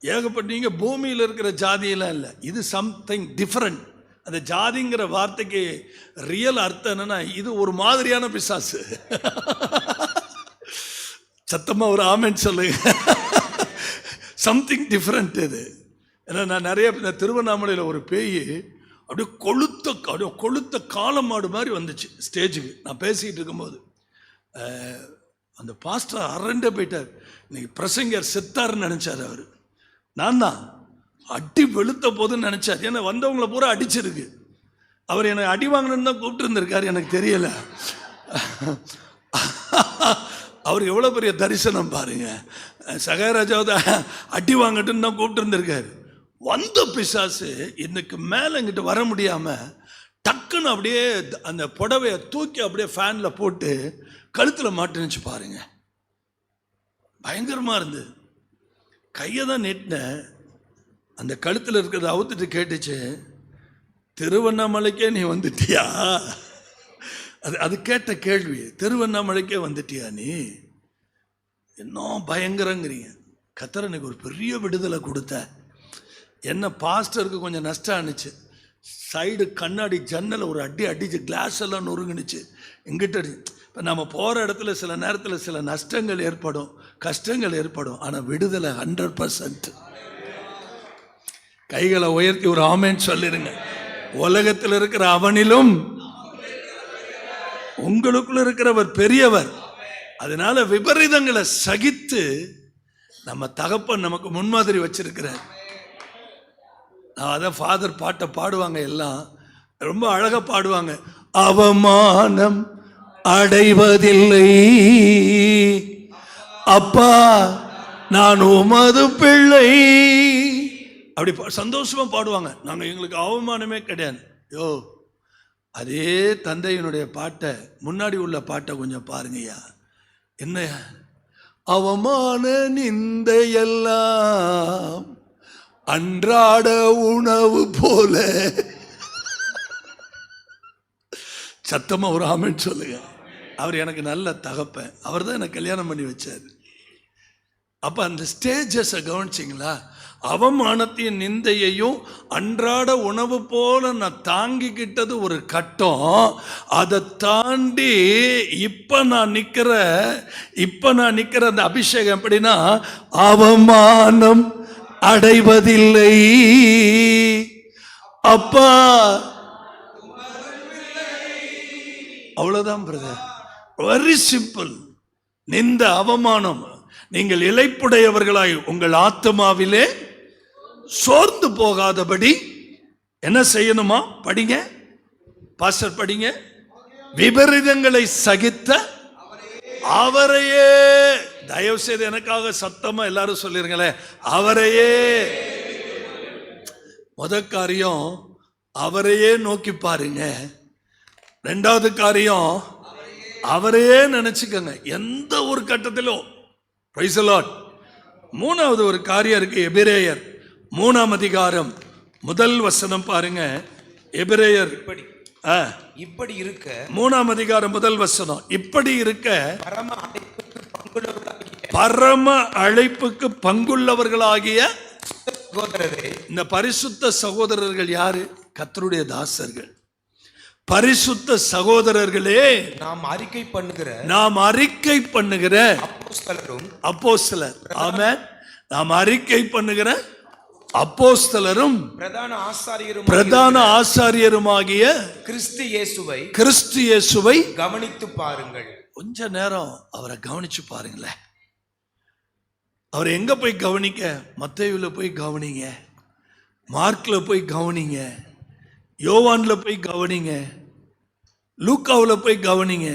S1: ஏகப்பட்ட, நீங்க பூமியில் இருக்கிற ஜாதியெல்லாம் இல்லை, இது சம்திங் டிஃபரெண்ட். அந்த ஜாதிங்கிற வார்த்தைக்கு ரியல் அர்த்தம் என்னன்னா, இது ஒரு மாதிரியான பிசாசு. சத்தமா ஒரு ஆமென் சொல்லுங்க. சம்திங் டிஃப்ரெண்ட் இது. ஏன்னா நான் நிறைய திருவண்ணாமலையில் ஒரு பேய் அப்படியே கொளுத்த காளை மாடு மாதிரி வந்துச்சு ஸ்டேஜுக்கு. நான் பேசிக்கிட்டு இருக்கும்போது அந்த பாஸ்டர் அரண்டே போயிட்டார். இன்னைக்கு பிரசங்கர் செத்தாருன்னு நினைச்சார் அவர். நான் தான் அடி வெளுத்த போதுன்னு நினைச்சார். ஏன்னா வந்தவங்களை பூரா அடிச்சிருக்கு. அவர் என்னை அடி வாங்கணும்னு தான் கூப்பிட்டு இருந்திருக்காரு, எனக்கு தெரியல. அவர் எவ்வளோ பெரிய தரிசனம் பாருங்க. சகாயராஜாவது அடி வாங்கட்டுன்னு தான் கூப்பிட்டு இருந்திருக்காரு. வந்த பிசாசு இன்னைக்கு மேலே எங்கிட்ட வர முடியாம டக்குன்னு அப்படியே அந்த புடவையை தூக்கி அப்படியே ஃபேன்ல போட்டு கழுத்துல மாட்டுனுச்சு பாருங்க. பயங்கரமா இருந்தது. கையை தான் நீட்டினேன், அந்த கழுத்துல இருக்கிறத அவுத்துட்டு கேட்டுச்சு, திருவண்ணாமலைக்கே நீ வந்துட்டியா? அது கேட்ட கேள்வி, திருவண்ணாமலைக்கே வந்துட்டியா நீ? இன்னும் பயங்கரங்கிறீங்க. கர்த்தர் எனக்கு ஒரு பெரிய விடுதலை கொடுத்த. என்ன பாஸ்டருக்கு கொஞ்சம் நஷ்டம் ஆனிச்சு. சைடு கண்ணாடி ஜன்னலை ஒரு அடிச்சு கிளாஸ் எல்லாம் நொறுங்குனுச்சு. எங்கிட்ட இப்போ நம்ம போகிற இடத்துல சில நேரத்தில் சில நஷ்டங்கள் ஏற்படும், கஷ்டங்கள் ஏற்படும். ஆனால் விடுதலை 100%. கைகளை உயர்த்தி ஒரு ஆமேன்னு சொல்லிருங்க. உலகத்தில் இருக்கிற அவனிலும் உங்களுக்குள்ள இருக்கிறவர் பெரியவர். அதனால விபரீதங்களை சகித்து நம்ம தகப்பன் நமக்கு முன்மாதிரி வச்சிருக்கிறார். நான் அதான் ஃபாதர் பாட்டை பாடுவாங்க, எல்லாம் ரொம்ப அழகா பாடுவாங்க. அவமானம் அடைவதில்லை அப்பா நான் உமது பிள்ளை, அப்படி சந்தோஷமா பாடுவாங்க. நாங்க எங்களுக்கு அவமானமே கிடையாது. யோ, அதே தந்தையினுடைய பாட்டை, முன்னாடி உள்ள பாட்டை கொஞ்சம் பாருங்கய்யா. என்ன அவமான நிந்தையெல்லாம் அன்றாட உணவு போல. சத்தமா ஒரு ஆமென் சொல்லுங்க. அவர் எனக்கு நல்ல தகப்பன், அவர் தான் எனக்கு கல்யாணம் பண்ணி வச்சார். அப்ப அந்த ஸ்டேஜஸ் கவனிச்சிங்களா? அவமானத்தையும் நிந்தையையும் அன்றாட உணவு போல நான் தாங்கிக்கிட்டது ஒரு கட்டம். அதை தாண்டி இப்ப நான் நிக்கிற அந்த அபிஷேகம் எப்படின்னா, அவமானம் அடைவதில்லை அப்பா. அவ்வளவுதான் பிரதர், வெரி சிம்பிள். நிந்த அவமானம், நீங்கள் இளைப்புடையவர்களாய் உங்கள் ஆத்மாவிலே சோர்ந்து போகாதபடி என்ன செய்யணுமா? படிங்க பாஸ்டர், படிங்க. விபரீதங்களை சகித்த அவரையே, தயவு செய்து எனக்காக சத்தமா எல்லாரும் சொல்லிருங்களேன், அவரையே. முதல் காரியம் அவரையே நோக்கி பாருங்க. ரெண்டாவது காரியம் அவரையே நினைச்சுக்கங்க எந்த ஒரு கட்டத்திலும். Price the Lord. மூணாவது ஒரு காரியம் இருக்கு. எபிரேயர் 3ஆம் அதிகாரம் 1 வசனம் பாருங்க. எபிரேயர்
S2: இப்படி இருக்க
S1: 3ஆம் அதிகாரம் 1 வசனம், இப்படி இருக்க பரம அழைப்புக்கு பங்குள்ளவர்களாகிய
S2: சகோதரரே. இந்த
S1: பரிசுத்த சகோதரர்கள் யாரு? கர்த்தருடைய தாசர்கள், பரிசுத்த சகோதரர்களே. நாம் அறிக்கை பண்ணுகிற அப்போஸ்தலர். ஆமென். நாம் அறிக்கை பண்ணுகிற அப்போஸ்தலரும் பிரதான ஆசாரியருமாகிய கிறிஸ்து இயேசுவை
S2: கவனித்து பாருங்கள்.
S1: கொஞ்ச நேரம் அவரை கவனிச்சு பாருங்களேன். அவர் எங்க போய் கவனிக்க? மத்தேயுல போய் கவனிங்க, மார்க்ல போய் கவனிங்க, யோவான்ல போய் கவனிங்க, லூக்காவுல போய் கவனிங்க.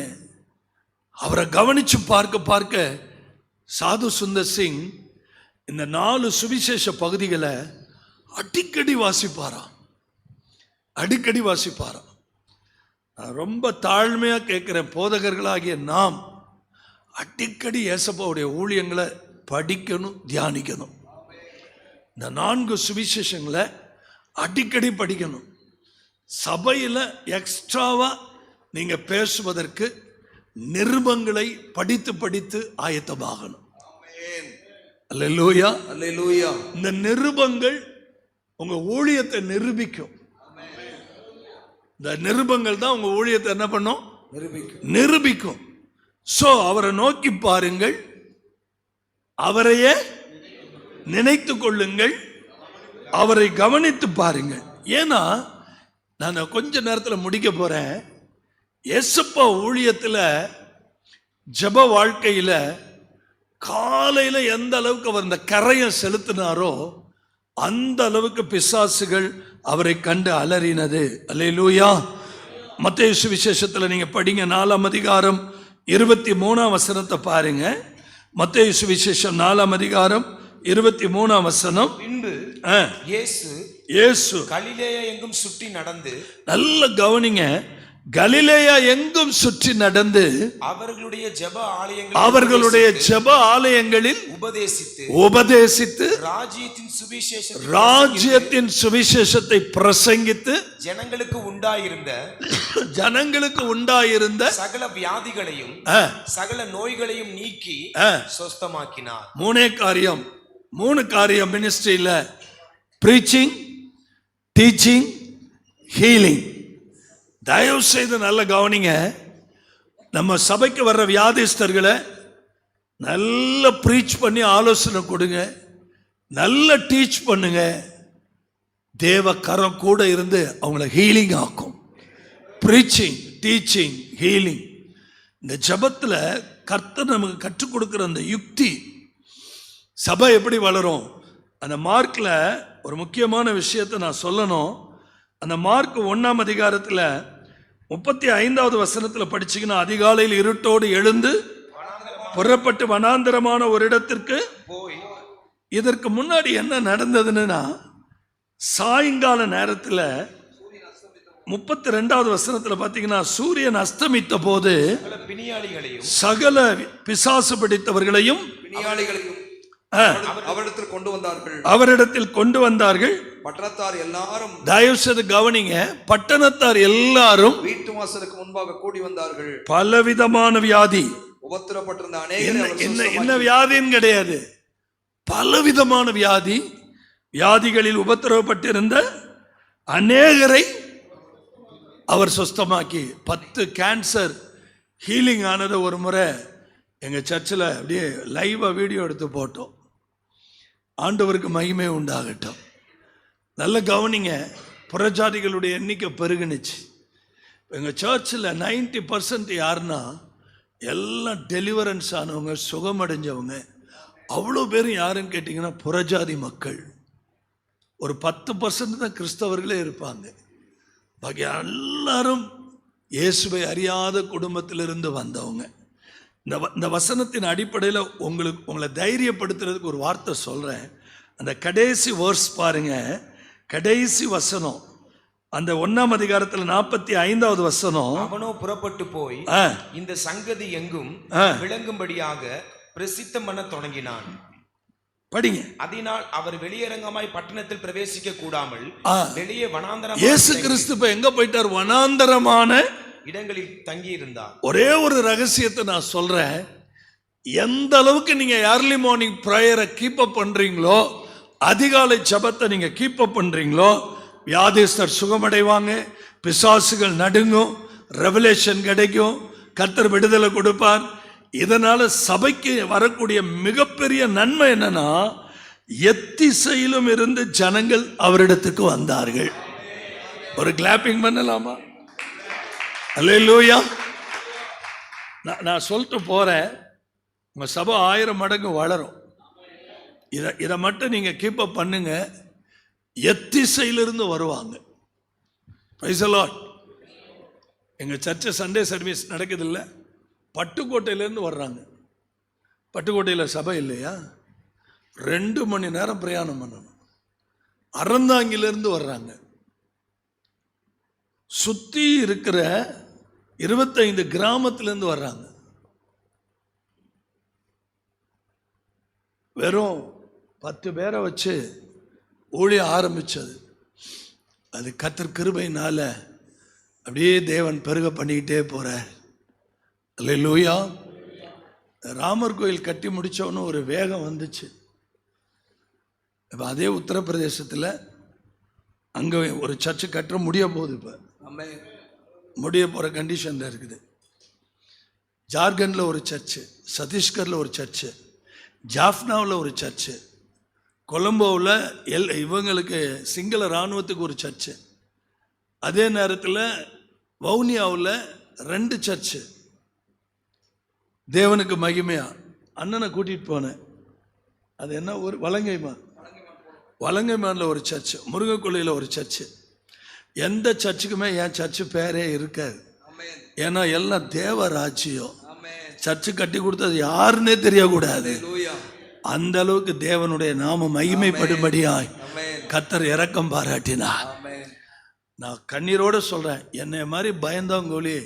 S1: அவரை கவனிச்சு பார்க்க சாது சுந்தர் சிங் இந்த 4 சுவிசேஷ பகுதிகளை அடிக்கடி வாசிப்பாராம். நான் ரொம்ப தாழ்மையா கேட்கிறேன், போதகர்களாகிய நாம் அடிக்கடி ஏசப்பாவுடைய ஊழியங்களை படிக்கணும், தியானிக்கணும். இந்த 4 சுவிசேஷங்களை அடிக்கடி படிக்கணும். சபையில் எக்ஸ்ட்ராவா நீங்க பேசுவதற்கு நிருபங்களை படித்து ஆயத்தமாகணும். அல்லேலூயா, அல்லேலூயா. இந்த நிருபங்கள் உங்க ஊழியத்தை நிரூபிக்கும். இந்த நிருபங்கள் தான் உங்க ஊழியத்தை என்ன பண்ணும்? நிரூபிக்கும். சோ அவரை நோக்கி பாருங்கள், அவரையே நினைத்து கொள்ளுங்கள், அவரை கவனித்து பாருங்கள். ஏன்னா நான் கொஞ்ச நேரத்தில் முடிக்க போறேன். ஏசப்பா ஊழியத்தில் ஜெப வாழ்க்கையில் காலையில் எந்த அளவுக்கு அவர் இந்த கரையை செலுத்தினாரோ அந்த அளவுக்கு பிசாசுகள் அவரை கண்டு அலறினது. அல்லேலூயா. மத்தேயு சுவிசேஷத்தில் நீங்க படிங்க, 4ஆம் அதிகாரம் 23ஆம் வசனத்தை பாருங்க. மத்தேயு சுவிசேஷம் 4ஆம் அதிகாரம் 23ஆம் வசனம்.
S2: பின்பு
S1: இயேசு
S2: கலிலேயா எங்கும் சுற்றி நடந்து
S1: நல்ல கவனிங்க, கலிலேயா எங்கும் சுற்றி நடந்து
S2: அவர்களுடைய ஜெப ஆலயங்களில்
S1: உபதேசித்து
S2: ராஜ்யத்தின்
S1: சுவிசேஷத்தை பிரசங்கித்து
S2: ஜனங்களுக்கு உண்டாயிருந்த சகல வியாதிகளையும் சகல நோய்களையும் நீக்கி சொஸ்தமாக்கினார்.
S1: மூணு காரியம் மினிஸ்ட்ரியில: பிரீச்சிங், டீச்சிங், ஹீலிங். தயவு செய்து நல்ல கவனிங்க. நம்ம சபைக்கு வர்ற வியாதிஸ்தர்களை நல்ல ப்ரீச் பண்ணி ஆலோசனை கொடுங்க, நல்ல டீச் பண்ணுங்க. தேவ கரம் கூட இருந்து அவங்கள ஹீலிங் ஆக்கும். Preaching, teaching, healing. இந்த ஜபத்தில் கர்த்தர் நமக்கு கற்றுக் கொடுக்குற அந்த யுக்தி, சபை எப்படி வளரும். அந்த மார்க்கில் ஒரு முக்கியமான விஷயத்தை நான் சொல்லணும். அந்த மார்க் 1ஆம் அதிகாரத்தில் 35வது வசனத்தில் படிச்சீங்கன்னா, அதிகாலையில் இருட்டோடு எழுந்து புறப்பட்டு வனாந்தரமான ஒரு இடத்திற்கு போய். இதற்கு முன்னாடி என்ன நடந்ததுன்னா, சாயங்கால நேரத்தில் 32வது வசனத்தில் பார்த்தீங்கன்னா, சூரியன் அஸ்தமித்த போது சகல பிசாசு பிடித்தவர்களையும் அவரிடத்தில் கொண்டு வந்தார்கள்.
S3: பட்டணத்தார் எல்லாரும்,
S1: தயவு செய்து கவனிங்க, பட்டணத்தார் எல்லாரும்
S3: வீட்டு வாசலுக்கு முன்பாக கூடி வந்தார்கள்.
S1: பலவிதமான வியாதி,
S3: உபத்திரப்பட்டிருந்த
S1: என்ன வியாதின்னு கிடையாது, பலவிதமான வியாதிகளில் உபத்திரப்பட்டிருந்த அநேகரை அவர் சுஸ்தமாக்கி 10 கேன்சர் ஹீலிங் ஆனதை ஒரு முறை எங்க சர்ச்சில் அப்படியே லைவா வீடியோ எடுத்து போட்டோம். ஆண்டவருக்கு மகிமை உண்டாகட்டும். நல்ல கவனிங்க, புறஜாதிகளுடைய எண்ணிக்கை பெருகுனுச்சு. எங்கள் சர்ச்சில் 90% யாருன்னா எல்லாம் டெலிவரன்ஸ் ஆனவங்க, சுகமடைஞ்சவங்க. அவ்வளோ பேரும் யாருன்னு கேட்டிங்கன்னா புறஜாதி மக்கள். ஒரு 10% தான் கிறிஸ்தவர்களே இருப்பாங்க. பாக்கி எல்லாரும் இயேசுவை அறியாத குடும்பத்திலிருந்து வந்தவங்க. இந்த வசனத்தின் அடிப்படையில் உங்களை தைரியப்படுத்துறதுக்கு ஒரு வார்த்தை சொல்கிறேன். அந்த கடைசி வேர்ஸ் பாருங்க, கடைசி வசனம், அந்த 1ஆம் அதிகாரத்தில் 45வது வசனம்.
S2: அவனோ புறப்பட்டு போய் இந்த சங்கதி எங்கும் விளங்கும்படியாக பிரசித்தம் பண்ண தொடங்கினான்.
S1: படிங்க.
S2: அதனால் அவர் வெளியரங்கமாய் பட்டணத்தில் பிரவேசிக்க கூடாமல் வெளியே வனாந்தரம்.
S1: இயேசு கிறிஸ்து எங்க போயிட்டார்? வனாந்தரமான
S2: இடங்களில் தங்கி இருந்தார்.
S1: ஒரே ஒரு ரகசியத்தை நான் சொல்றேன். எந்த அளவுக்கு நீங்க ஏர்லி மார்னிங் பிரேயரை கீப் அப் பண்றீங்களோ, அதிகாலை ஜபத்தை நீங்க கீப் அப் பண்றீங்களோ, வியாதிஸ்தர் சுகமடைவாங்க, பிசாசுகள் நடுங்கும், ரெவலேஷன் கிடைக்கும், கர்த்தர் விடுதலை கொடுப்பார். இதனால சபைக்கு வரக்கூடிய மிகப்பெரிய நன்மை என்னன்னா, எத்திசையிலும் இருந்து ஜனங்கள் அவரிடத்துக்கு வந்தார்கள். ஒரு கிளாப்பிங் பண்ணலாமா? அல்லேலூயா. நான் சொல்லிட்டு போறேன், உங்க சபை 1000 மடங்கு வளரும். இதை மட்டும் நீங்க கீப் அப் பண்ணுங்க. எத்திசையிலிருந்து வருவாங்க. Price the Lord. எங்க சர்ச்சை சண்டே சர்வீஸ் நடக்குது இல்லை, பட்டுக்கோட்டையிலேருந்து வர்றாங்க. பட்டுக்கோட்டையில் சபை இல்லையா, 2 மணி நேரம் பிரயாணம் பண்ணணும். அறந்தாங்கிலிருந்து வர்றாங்க. சுற்றி இருக்கிற 25 கிராமத்திலேருந்து வர்றாங்க. வெறும் 10 பேரை வச்சு ஊழியம் ஆரம்பிச்சது. அது கர்த்தர் கிருபையினால அப்படியே தேவன் பெருக பண்ணிக்கிட்டே போறார். அல்லேலூயா. ராமர் கோயில் கட்டி முடிச்சவனும் ஒரு வேகம் வந்துச்சு. இப்போ அதே உத்தரப்பிரதேசத்தில் அங்கே ஒரு சர்ச்சு கட்ட முடிய போகுது. இப்போ முடிய போகிற கண்டிஷனில் இருக்குது. ஜார்க்கண்டில் ஒரு சர்ச்சு, சத்தீஸ்கரில் ஒரு சர்ச்சு, ஜாஃப்னாவில் ஒரு சர்ச்சு, கொலம்போவில் இவங்களுக்கு சிங்கள இராணுவத்துக்கு ஒரு சர்ச்சு, அதே நேரத்தில் வவுனியாவில் 2 சர்ச்சு. தேவனுக்கு மகிமையா அண்ணனை கூட்டிகிட்டு போனேன். அது என்ன ஒரு வலங்கைமானில் ஒரு சர்ச்சு, முருகக்கொள்ளையில் ஒரு சர்ச்சு. எந்த சர்ச்சுக்குமே என் சர்ச்சு பேரே இருக்காது. ஏன்னா எல்லாம் தேவ ராஜ்யம். சர்ச்சு கட்டி கொடுத்தது யாருன்னே தெரியக்கூடாது. அந்த அளவுக்கு தேவனுடைய நாம மகிமைப்படும்படியாய் கர்த்தர் இரக்கம் பாராட்டினார்.
S3: ஆமென்.
S1: நான் கண்ணீரோட சொல்றேன், என்னை மாதிரி பயந்தவங்கோலி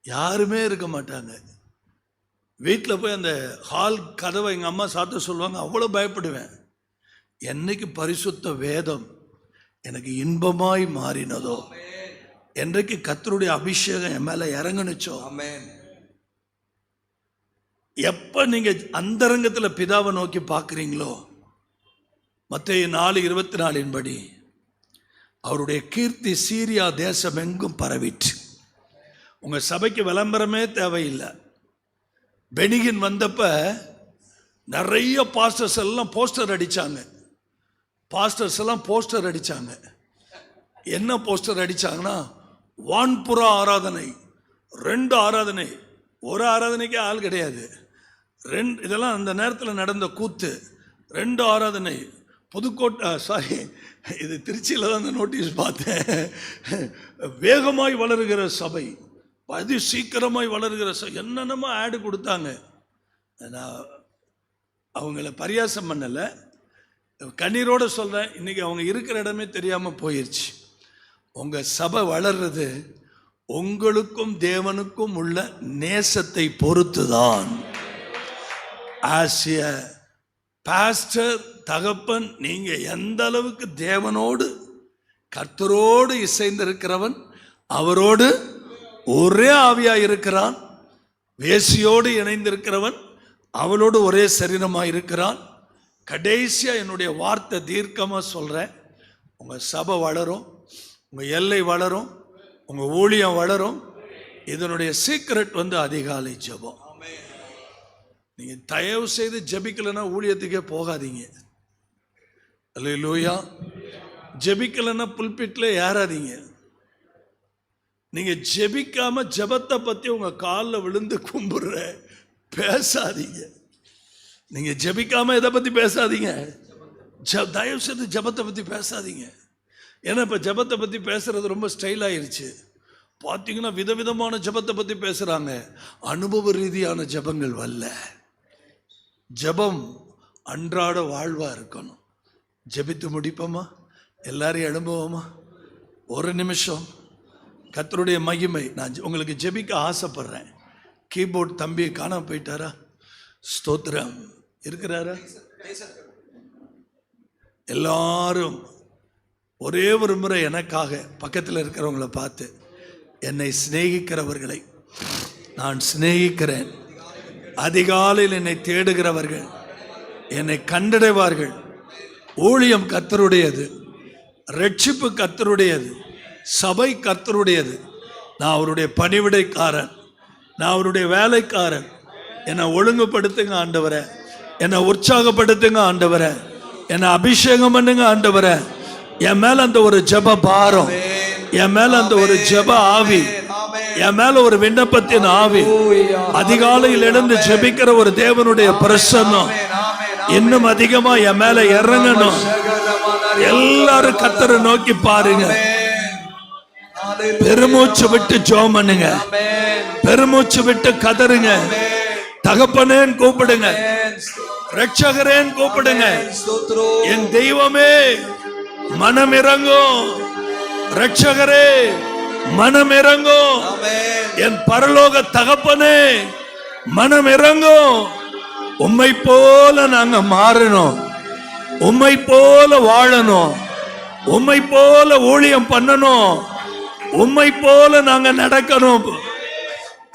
S1: யாருமே இருக்க மாட்டாங்க. வீட்டில் போய் அந்த ஹால் கதவை எங்கள் அம்மா சாத்த சொல்லுவாங்க, அவ்வளோ பயப்படுவேன். என்னைக்கு பரிசுத்த வேதம் எனக்கு இன்பமாய் மாறினதோ, என்றைக்கு கர்த்தருடைய அபிஷேகம் என் மேலே இறங்குனுச்சோ,
S3: ஆமென்.
S1: எப்போ நீங்கள் அந்தரங்கத்தில் பிதாவை நோக்கி பார்க்குறீங்களோ, மத்தேயு 4:24 படி அவருடைய கீர்த்தி சீரியா தேசம் எங்கும் பரவிற்று. உங்கள் சபைக்கு விளம்பரமே தேவையில்லை. பெனிகின் வந்தப்ப நிறைய பாஸ்டர்ஸ் எல்லாம் போஸ்டர் அடித்தாங்க. என்ன போஸ்டர் அடித்தாங்கன்னா, வான்புறா ஆராதனை, 2 ஆராதனை, ஒரு ஆராதனைக்கே ஆள் கிடையாது. இதெல்லாம் அந்த நேரத்தில் நடந்த கூத்து. 2 ஆராதனை. புதுக்கோட்டை இது திருச்சியில் தான் அந்த நோட்டீஸ் பார்த்தேன். வேகமாய் வளருகிற சபை, அதி சீக்கிரமாய் வளருகிற சபை, என்னென்னமோ ஆடு கொடுத்தாங்க. நான் அவங்கள பரியாசம் பண்ணலை, கண்ணீரோடு சொல்கிறேன். இன்றைக்கி அவங்க இருக்கிற இடமே தெரியாமல் போயிடுச்சு. உங்கள் சபை வளர்றது உங்களுக்கும் தேவனுக்கும் உள்ள நேசத்தை பொறுத்து தான். ஆஸ் எ பாஸ்டர், தகப்பன், நீங்கள் எந்த அளவுக்கு தேவனோடு கர்த்தரோடு இசைந்திருக்கிறவன், அவரோடு ஒரே ஆவியாக இருக்கிறான். வேசியோடு இணைந்திருக்கிறவன் அவளோடு ஒரே சரீரமாக இருக்கிறான். கடைசியாக என்னுடைய வார்த்தை தீர்க்கமாக சொல்கிறேன், உங்கள் சபை வளரும், உங்கள் எல்லை வளரும், உங்கள் ஊழியம் வளரும். இதனுடைய சீக்ரெட் அதிகாலை ஜெபம். நீங்கள் தயவு செய்து ஜெபிக்கலைன்னா ஊழியத்துக்கே போகாதீங்க. அல்லேலூயா. ஜெபிக்கலைன்னா புல்பிட்டில் ஏறாதீங்க. நீங்கள் ஜெபிக்காம ஜெபத்தை பற்றி உங்கள் காலில் விழுந்து கும்பிடுற பேசாதீங்க. நீங்கள் ஜெபிக்காம எதை பற்றி பேசாதீங்க. தயவு செய்து ஜெபத்தை பற்றி பேசாதீங்க. ஏன்னா இப்போ ஜெபத்தை பற்றி பேசுறது ரொம்ப ஸ்டைல் ஆயிடுச்சு. பார்த்தீங்கன்னா விதவிதமான ஜெபத்தை பற்றி பேசுகிறாங்க. அனுபவ ரீதியான ஜெபங்கள் வரல. ஜெபம் அன்றாட வாழ்வாக இருக்கணும். ஜெபித்து முடிப்போமா? எல்லாரையும் எழும்புவோமா? ஒரு நிமிஷம். கர்த்தருடைய மகிமை. நான் உங்களுக்கு ஜெபிக்க ஆசைப்படுறேன். கீபோர்ட் தம்பி காணாம போயிட்டாரா? ஸ்தோத்திரம். இருக்கிறாரா? எல்லாரும் ஒரே ஒரு முறை எனக்காக பக்கத்தில் இருக்கிறவங்களை பார்த்து, என்னை சிநேகிக்கிறவர்களை நான் சிநேகிக்கிறேன். அதிகாலையில் என்னை தேடுகிறவர்கள் என்னை கண்டடைவார்கள். ஊழியம் கர்த்தருடையது, ரட்சிப்பு கர்த்தருடையது, சபை கர்த்தருடையது. நான் அவருடைய பணிவிடைக்காரன், நான் அவருடைய வேலைக்காரன். என்னை ஒழுங்குபடுத்துங்க ஆண்டவரே, என்னை உற்சாகப்படுத்துங்க ஆண்டவரே, என்னை அபிஷேகம் பண்ணுங்க ஆண்டவரே. என் மேல அந்த ஒரு ஜெப பாரம், என் மேல அந்த ஒரு ஜெப ஆவி, என் மேல ஒரு விண்ணப்பத்தின் ஆவி, அதிகாலையில் எழுந்து ஜெபிக்கிற ஒரு தேவனுடைய பிரசன்னம் இன்னும் அதிகமா என் மேல இறங்கணும். எல்லாரும் கர்த்தரை நோக்கி பாருங்க. பெருமூச்சு விட்டு ஜெபம் பண்ணுங்க, பெருமூச்சு விட்டு கதறுங்க. தகப்பனேன்னு கூப்பிடுங்க, ரட்சகரேன்னு கூப்பிடுங்க. என் தெய்வமே மனம் இறங்கும், ரட்சகரே மனம் இறங்கும், என் பரலோக தகப்பனே மனம் இறங்கும். உம்மை போல நாங்க மாறணும், உம்மை போல வாழணும், உம்மை போல ஊழியம் பண்ணணும், உம்மை போல நாங்க நடக்கணும்.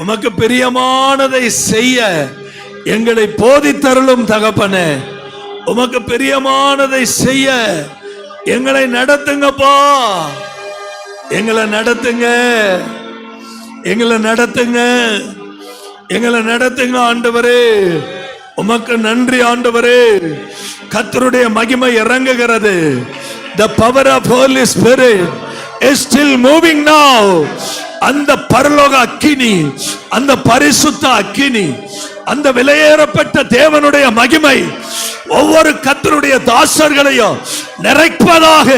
S1: உமக்கு பிரியமானதை செய்ய எங்களை போதித்தருளும் தகப்பனே. உமக்கு பிரியமானதை செய்ய எங்களை நடத்துங்கப்பா. எங்களை நடத்துங்க, எங்களை நடத்துங்க, எங்களை நடத்துங்க ஆண்டவரே. உமக்கு நன்றி ஆண்டவரே. கர்த்தருடைய மகிமை இறங்குகிறது. The power of Holy Spirit is still moving now. அந்த பரலோக அக்கினி, அந்த பரிசுத்த அக்கினி, அந்த விலையேறப்பட்ட தேவனுடைய மகிமை ஒவ்வொரு கர்த்தருடைய தாசர்களையும் நிறைப்பதாக.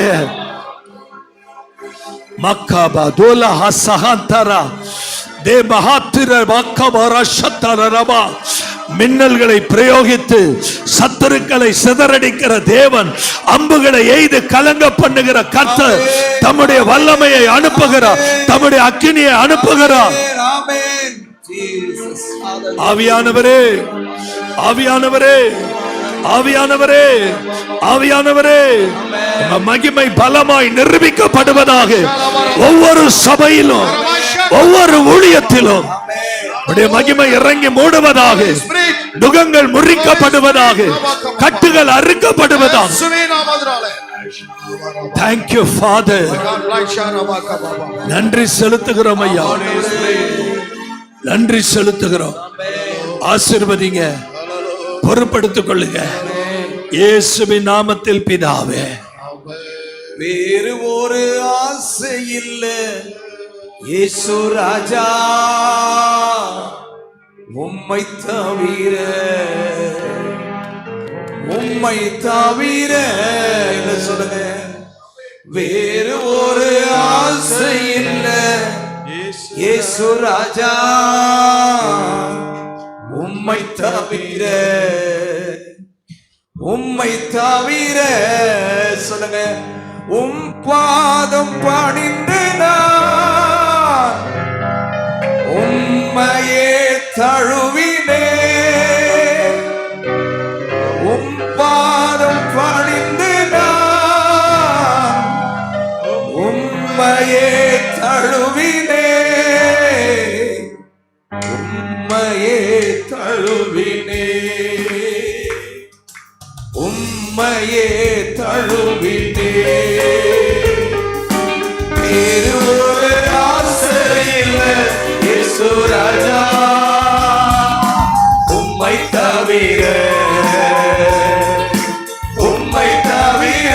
S1: மக்காபா தோலா ஹசஹந்தரா தே மஹாத்திர மக்கபரா ஷத்தரபா மின்னல்களை பிரயோகித்து சத்துருக்களை சிதறடிக்கிற தேவன், அம்புகளை எய்து கலங்க பண்ணுகிற கர்த்தர் தம்முடைய வல்லமையை அனுப்புகிறார், தம்முடைய அக்கினியை அனுப்புகிறார்.
S3: ஆமென். Jesus.
S1: ஆவியானவரே, ஆவியானவரே, ஆவியானவரே, ஆவியானவரே, உங்க மகிமை பலமாய் நிரூபிக்கப்படுவதாக. ஒவ்வொரு சபையிலும், ஒவ்வொரு ஊழியத்திலும் உடைய மகிமை இறங்கி மூடுவதாக. நுகங்கள் முறிக்கப்படுவதாக, கட்டுகள் அறுக்கப்படுவதாக. Thank you Father. நன்றி செலுத்துகிறோம் ஐயா, நன்றி செலுத்துகிறோம். ஆசீர்வதிங்க, பொறுப்படுத்திக் கொள்ளுங்க இயேசுவின் நாமத்தில் பிதாவே.
S3: வேறு ஒரு ஆசை இல்ல இயேசு ராஜா, உம்மை தவிர, உம்மை தவிர. என்ன சொல்லுங்க? வேறு ஒரு ஆசை இல்ல இயேசு ராஜா, உம்மை தவிர, உம்மை தவிர. சொல்லுங்க. உம் பாதம் பணிந்து நான் உம்மையே தழுவினே, உம் பாதம் பணிந்து நான் உம்மையே தழுவினே, உம்மையே தழுவினே, உம்மையே தழுவினே. வேறு ஒரு ஆசை இல்லை இயேசு ராஜா, உம்மை தவிர, உம்மை தவிர.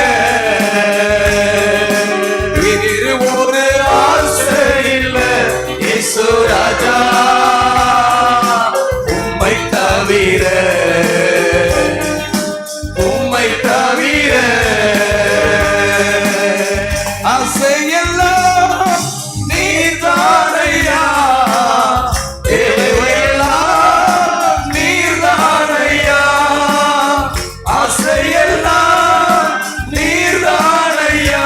S3: வேறு ஒரு ஆசை இல்லை இயேசு ராஜா, உம்மை தவிர, உம்மை தவிர. ஆசையெல்லாம் நீர்தானையா, தேவையெல்லாம் நீர்தானையா, ஆசையெல்லாம் நீர்தானையா,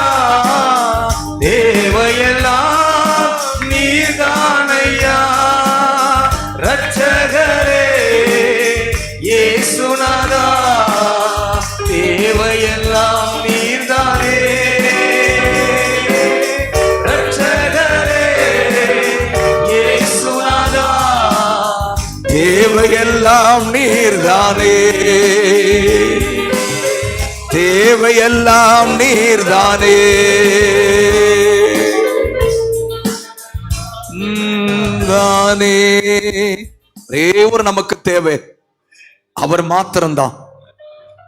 S3: தேவையெல்லாம் நீர்தானையா. ரட்சகரே இயேசுநாதா, தேவையெல்லாம் நீர்தானே. ரட்சகரே இயேசுநாதா, தேவையெல்லாம் நீர்தானே, தேவையெல்லாம் நீர்தானே. தானே. தேவர் நமக்கு தேவை, அவர் மாத்திரம்தான்.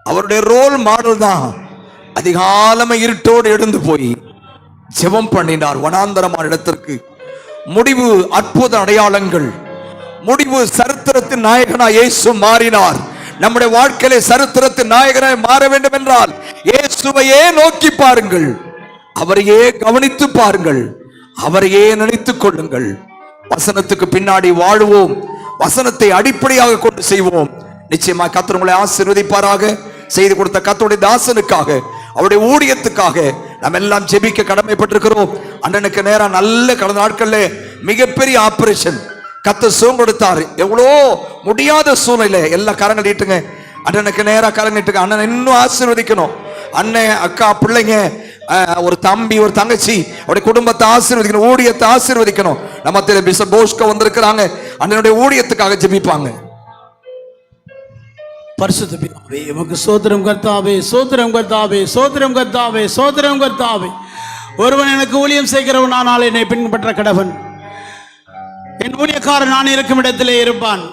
S3: அவருடைய ரோல் மாடல் தான். அதிகாலமே இருட்டோடு எழுந்து போய் ஜெபம் பண்ணினார் வனாந்தரமான இடத்திற்கு. முடிவு அற்புத அடையாளங்கள், முடிவு சரித்திரத்தின் நாயகனாய் இயேசு மாறினார். நம்முடைய வாழ்க்கையிலே சரித்திரத்தின் நாயகனாய் மாற வேண்டும் என்றால் இயேசுவையே நோக்கி பாருங்கள், அவரையே கவனித்து பாருங்கள், அவரையே நினைத்துக் கொள்ளுங்கள். வசனத்துக்கு பின்னாடி வாழுவோம், வசனத்தை அடிப்படையாக கொண்டு செய்வோம். நிச்சயமாக கர்த்தர் உங்களை ஆசீர்வதிப்பாராக. செய்து கொடுத்த கர்த்தருடைய தாசனுக்காக, அவருடைய ஊழியத்துக்காக நாம் எல்லாம் ஜெபிக்க கடமைப்பட்டிருக்கிறோம். அண்ணனுக்கு நேரம் நல்ல கடந்த நாட்கள்ல மிகப்பெரிய ஆபரேஷன் கர்த்தர் சுகம் கொடுத்தாரு. எவ்வளோ முடியாத சூழ்நிலை எல்லாம் கரங்கள் நீட்டுங்க, அண்ணனுக்கு நேரா கரங்கள் நீட்டுங்க. அண்ணன் இன்னும் ஆசீர்வதிக்கணும். அண்ணன், அக்கா, பிள்ளைங்க, ஒரு தம்பி, ஒரு தங்கச்சி, அவருடைய குடும்பத்தை ஆசீர்வதிக்கணும், ஊழியத்தை ஆசீர்வதிக்கணும். நம்ம பிஷப் போஸ்கோ வந்திருக்கிறாங்க, அண்ணனுடைய ஊழியத்துக்காக ஜெபிப்பாங்க.
S4: பரிசுத்த பிதாவே, உமக்கு ஸ்தோத்திரம் கர்த்தாவே, ஸ்தோத்திரம் கர்த்தாவே, ஸ்தோத்திரம் கர்த்தாவே, ஸ்தோத்திரம் கர்த்தாவே. ஒருவன் எனக்கு ஊழியம் செய்கிறவன் ஆனால் என்னை பின்பற்ற கடவன், என் ஊழியக்காரன் நான் இருக்கும் இடத்திலே இருப்பான்.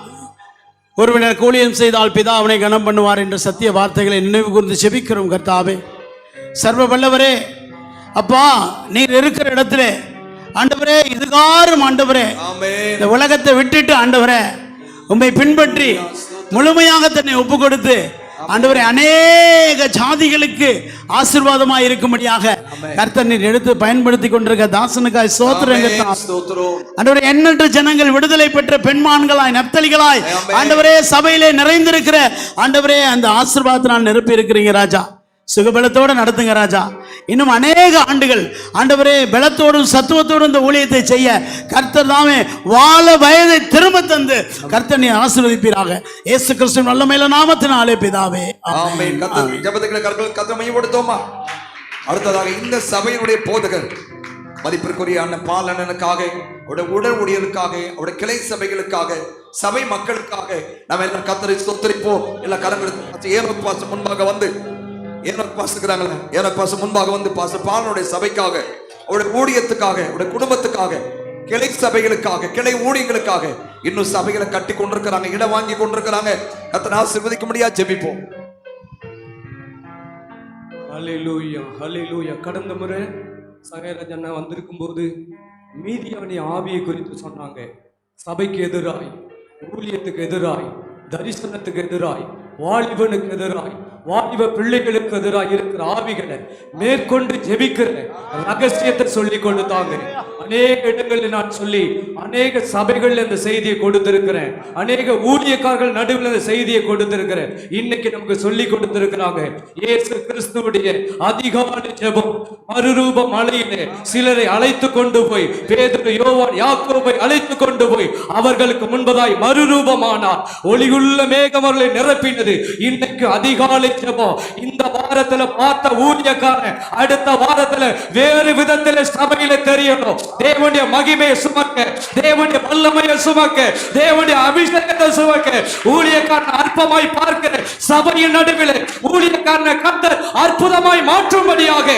S4: ஒருவன் எனக்கு ஊழியம் செய்தால் பிதா அவனை கனம் பண்ணுவார் என்ற சத்திய வார்த்தைகளை நினைவு கூர்ந்து செபிக்கிறோம் கர்த்தாவே. சர்வ வல்லவரே, அப்பா, நீர் இருக்கிற இடத்திலே ஆண்டவரே, இதுகாரும் ஆண்டவரே, இந்த உலகத்தை விட்டுட்டு ஆண்டவரே உம்மை பின்பற்றி முழுமையாக தன்னை ஒப்பு கொடுத்து ஆண்டவரே அநேக ஜாதிகளுக்கு ஆசீர்வாதமாய் இருக்கும்படியாக கர்த்தர் நீர் எடுத்து பயன்படுத்தி கொண்டிருக்க தாசனுக்காய் ஸ்தோத்திரம் கர்த்தாவே.
S3: ஸ்தோத்திரம்.
S4: ஆண்டவரே எண்ணற்ற ஜனங்கள் விடுதலை பெற்ற பெண்மான்களாய் நப்தலிகளாய் ஆண்டவரே சபையிலே நிறைந்திருக்கிற ஆண்டவரே அந்த ஆசீர்வாதத்தினால் நிரப்பி இருக்கிறீங்க ராஜா. சுகபலத்தோடு நடத்துங்க ராஜா. இன்னும் அநேக ஆண்டுகள் ஆண்டவரே பலத்தோடும் சத்துவத்தோடும் இந்த ஊழியத்தை செய்ய கர்த்தர் தாமே வாழ வயதை திரும்ப தந்து கர்த்தர் நீ ஆசீர்வதிப்பீராக. இயேசு கிறிஸ்துவின் வல்லமையுள்ள நாமத்தினாலே பிதாவே
S3: ஆமென். கர்த்தர் ஜெபத்துக்கு கர்த்தர் மையப்படுத்துவோமா? அடுத்ததாக இந்த சபையினுடைய போதகர் மதிப்பிற்குரிய அண்ணன் பால் அண்ணனுக்காக, அவருடைய உடல் ஊழியருக்காக, அவருடைய கிளை சபைகளுக்காக, சபை மக்களுக்காக நம்ம எல்லாம் கர்த்தரை ஸ்தோத்திரிப்போம். எல்லா கரங்களுக்கு ஏனோக் பாஸ்டர் முன்பாக வந்து, ஏனோக் பாஸ்டர்ங்கறாங்களே, ஏனோக் பாஸ்டர் முன்பாக வந்து பாஸ்டர் பாலனுடைய சபைக்காக, அவருடைய ஊழியத்துக்காக, அவருடைய குடும்பத்துக்காக, கிளை சபைகளுக்காக, கிளை ஊழியங்களுக்காக இன்னும் சபைகளை கட்டி கொண்டிருக்கிறாங்க, இடம் வாங்கி கொண்டிருக்கிறாங்க. கர்த்தர் ஆசீர்வதிக்க முடியா ஜெபிப்போம்.
S5: ஹல்லேலூயா, ஹல்லேலூயா. கடந்த முறை சகேராஜ் அண்ணா வந்திருக்கும் போது மீதியானி ஆவியை குறித்து சொன்னாங்க. சபைக்கு எதிராய், ஊழியத்துக்கு எதிராய், தரிசனத்துக்கு எதிராய், வாலிபனுக்கு எதிராய், வாலிப பிள்ளைகளுக்கு எதிராக இருக்கிற ஆவிகளை மேற்கொண்டு ஜெபிக்கிற ரகசியத்தை சொல்லி கொடுத்தாங்க. அநேக இடங்களில் நான் சொல்லி அநேக சபைகள் இந்த செய்தியை கொடுத்திருக்கிறேன். அநேக ஊழியக்காரர்கள் நடுவில் இந்த செய்தியை கொடுத்திருக்கிறேன். இன்னைக்கு நமக்கு சொல்லி கொடுத்திருக்கிறாங்க. இயேசு கிறிஸ்துவுடைய அதிகாலை ஜெபம் மறுரூப மலையிலே சிலரை அழைத்து கொண்டு போய், பேதுரு, யோவான், யாக்கோபை அழைத்து கொண்டு போய் அவர்களுக்கு முன்பதாய் மறுரூபமானார். ஒளியுள்ள மேகம் அவர்களை நிரப்பினது. இன்னைக்கு அதிகாலை ஜெபம். இந்த வாரத்துல பார்த்த ஊழியக்காரன் அடுத்த வாரத்துல வேறு விதத்துல சபையில தெரியணும். தேவனுடைய மகிமையை சுமக்க, தேவனுடைய வல்லமையை சுமக்க, தேவனுடைய அபிஷேகத்தை சுமக்க ஊழியக்காரன் அற்பமாய் பார்க்கிற சபையின் நடுவில் ஊழியக்காரனை கர்த்தர் அற்புதமாய் மாற்றும்படியாக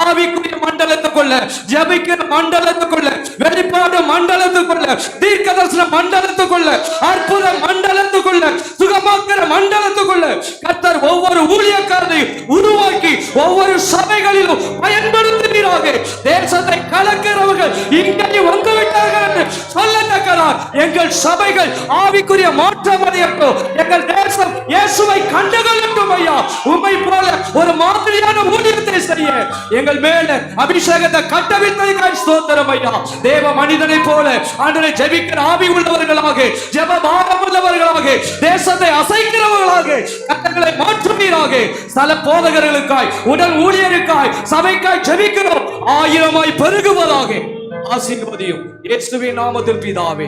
S5: ஆவிக்குரிய மண்டலத்துக்குள்ள, ஜெபிக்கிற மண்டலத்துக்குள்ள, வெளிப்பாடு மண்டலத்துக்குள்ள, தீர்க்கதரிசன மண்டலத்துக்குள்ள, அற்புத மண்டலத்துக்குள்ள, சுகமாக்கிற மண்டலத்துக்குள்ள கர்த்தர் ஒவ்வொரு ஊழியக்காரனையும் உருவாக்கி ஒவ்வொரு சபைகளிலும் பயன்படுத்துகிறாக. தேசத்தை கலக்கிறவர்கள் இங்கே வந்துவிட்டார்கள் என்று சொல்லத்தக்கதால் எங்கள் சபைகள் ஆவிக்குரிய மாற்றம் அடையட்டும். எங்கள் தேசம் இயேசுவை கண்டுகொள்ளட்டும் ஐயா. உம்மை போல ஒரு மாதிரியான ஊழியத்தை செய்ய எங்கள் மேல அபிஷேகத்தை கட்டவிழ்த்ததற்காக ஸ்தோத்திரம் ஐயா. தேவ மனிதனை போல ஆண்டவரை ஜெபிக்கிற ஆவி உள்ளவர்களாக, ஜெப பாரம் உள்ளவர்களாக, தேசத்தை அசைக்கிறவர்களாக கட்டங்களை மாற்றுவீராக. ஸ்தல போதகர்களுக்காய், உடல் ஊழியருக்காய், சபைக்காய் ஜெபிக்கிறோம். ஆயிரமாய் பெருகுவதாக ஆசீர்வதியும். இயேசுவின் நாமத்தில் பிதாவே.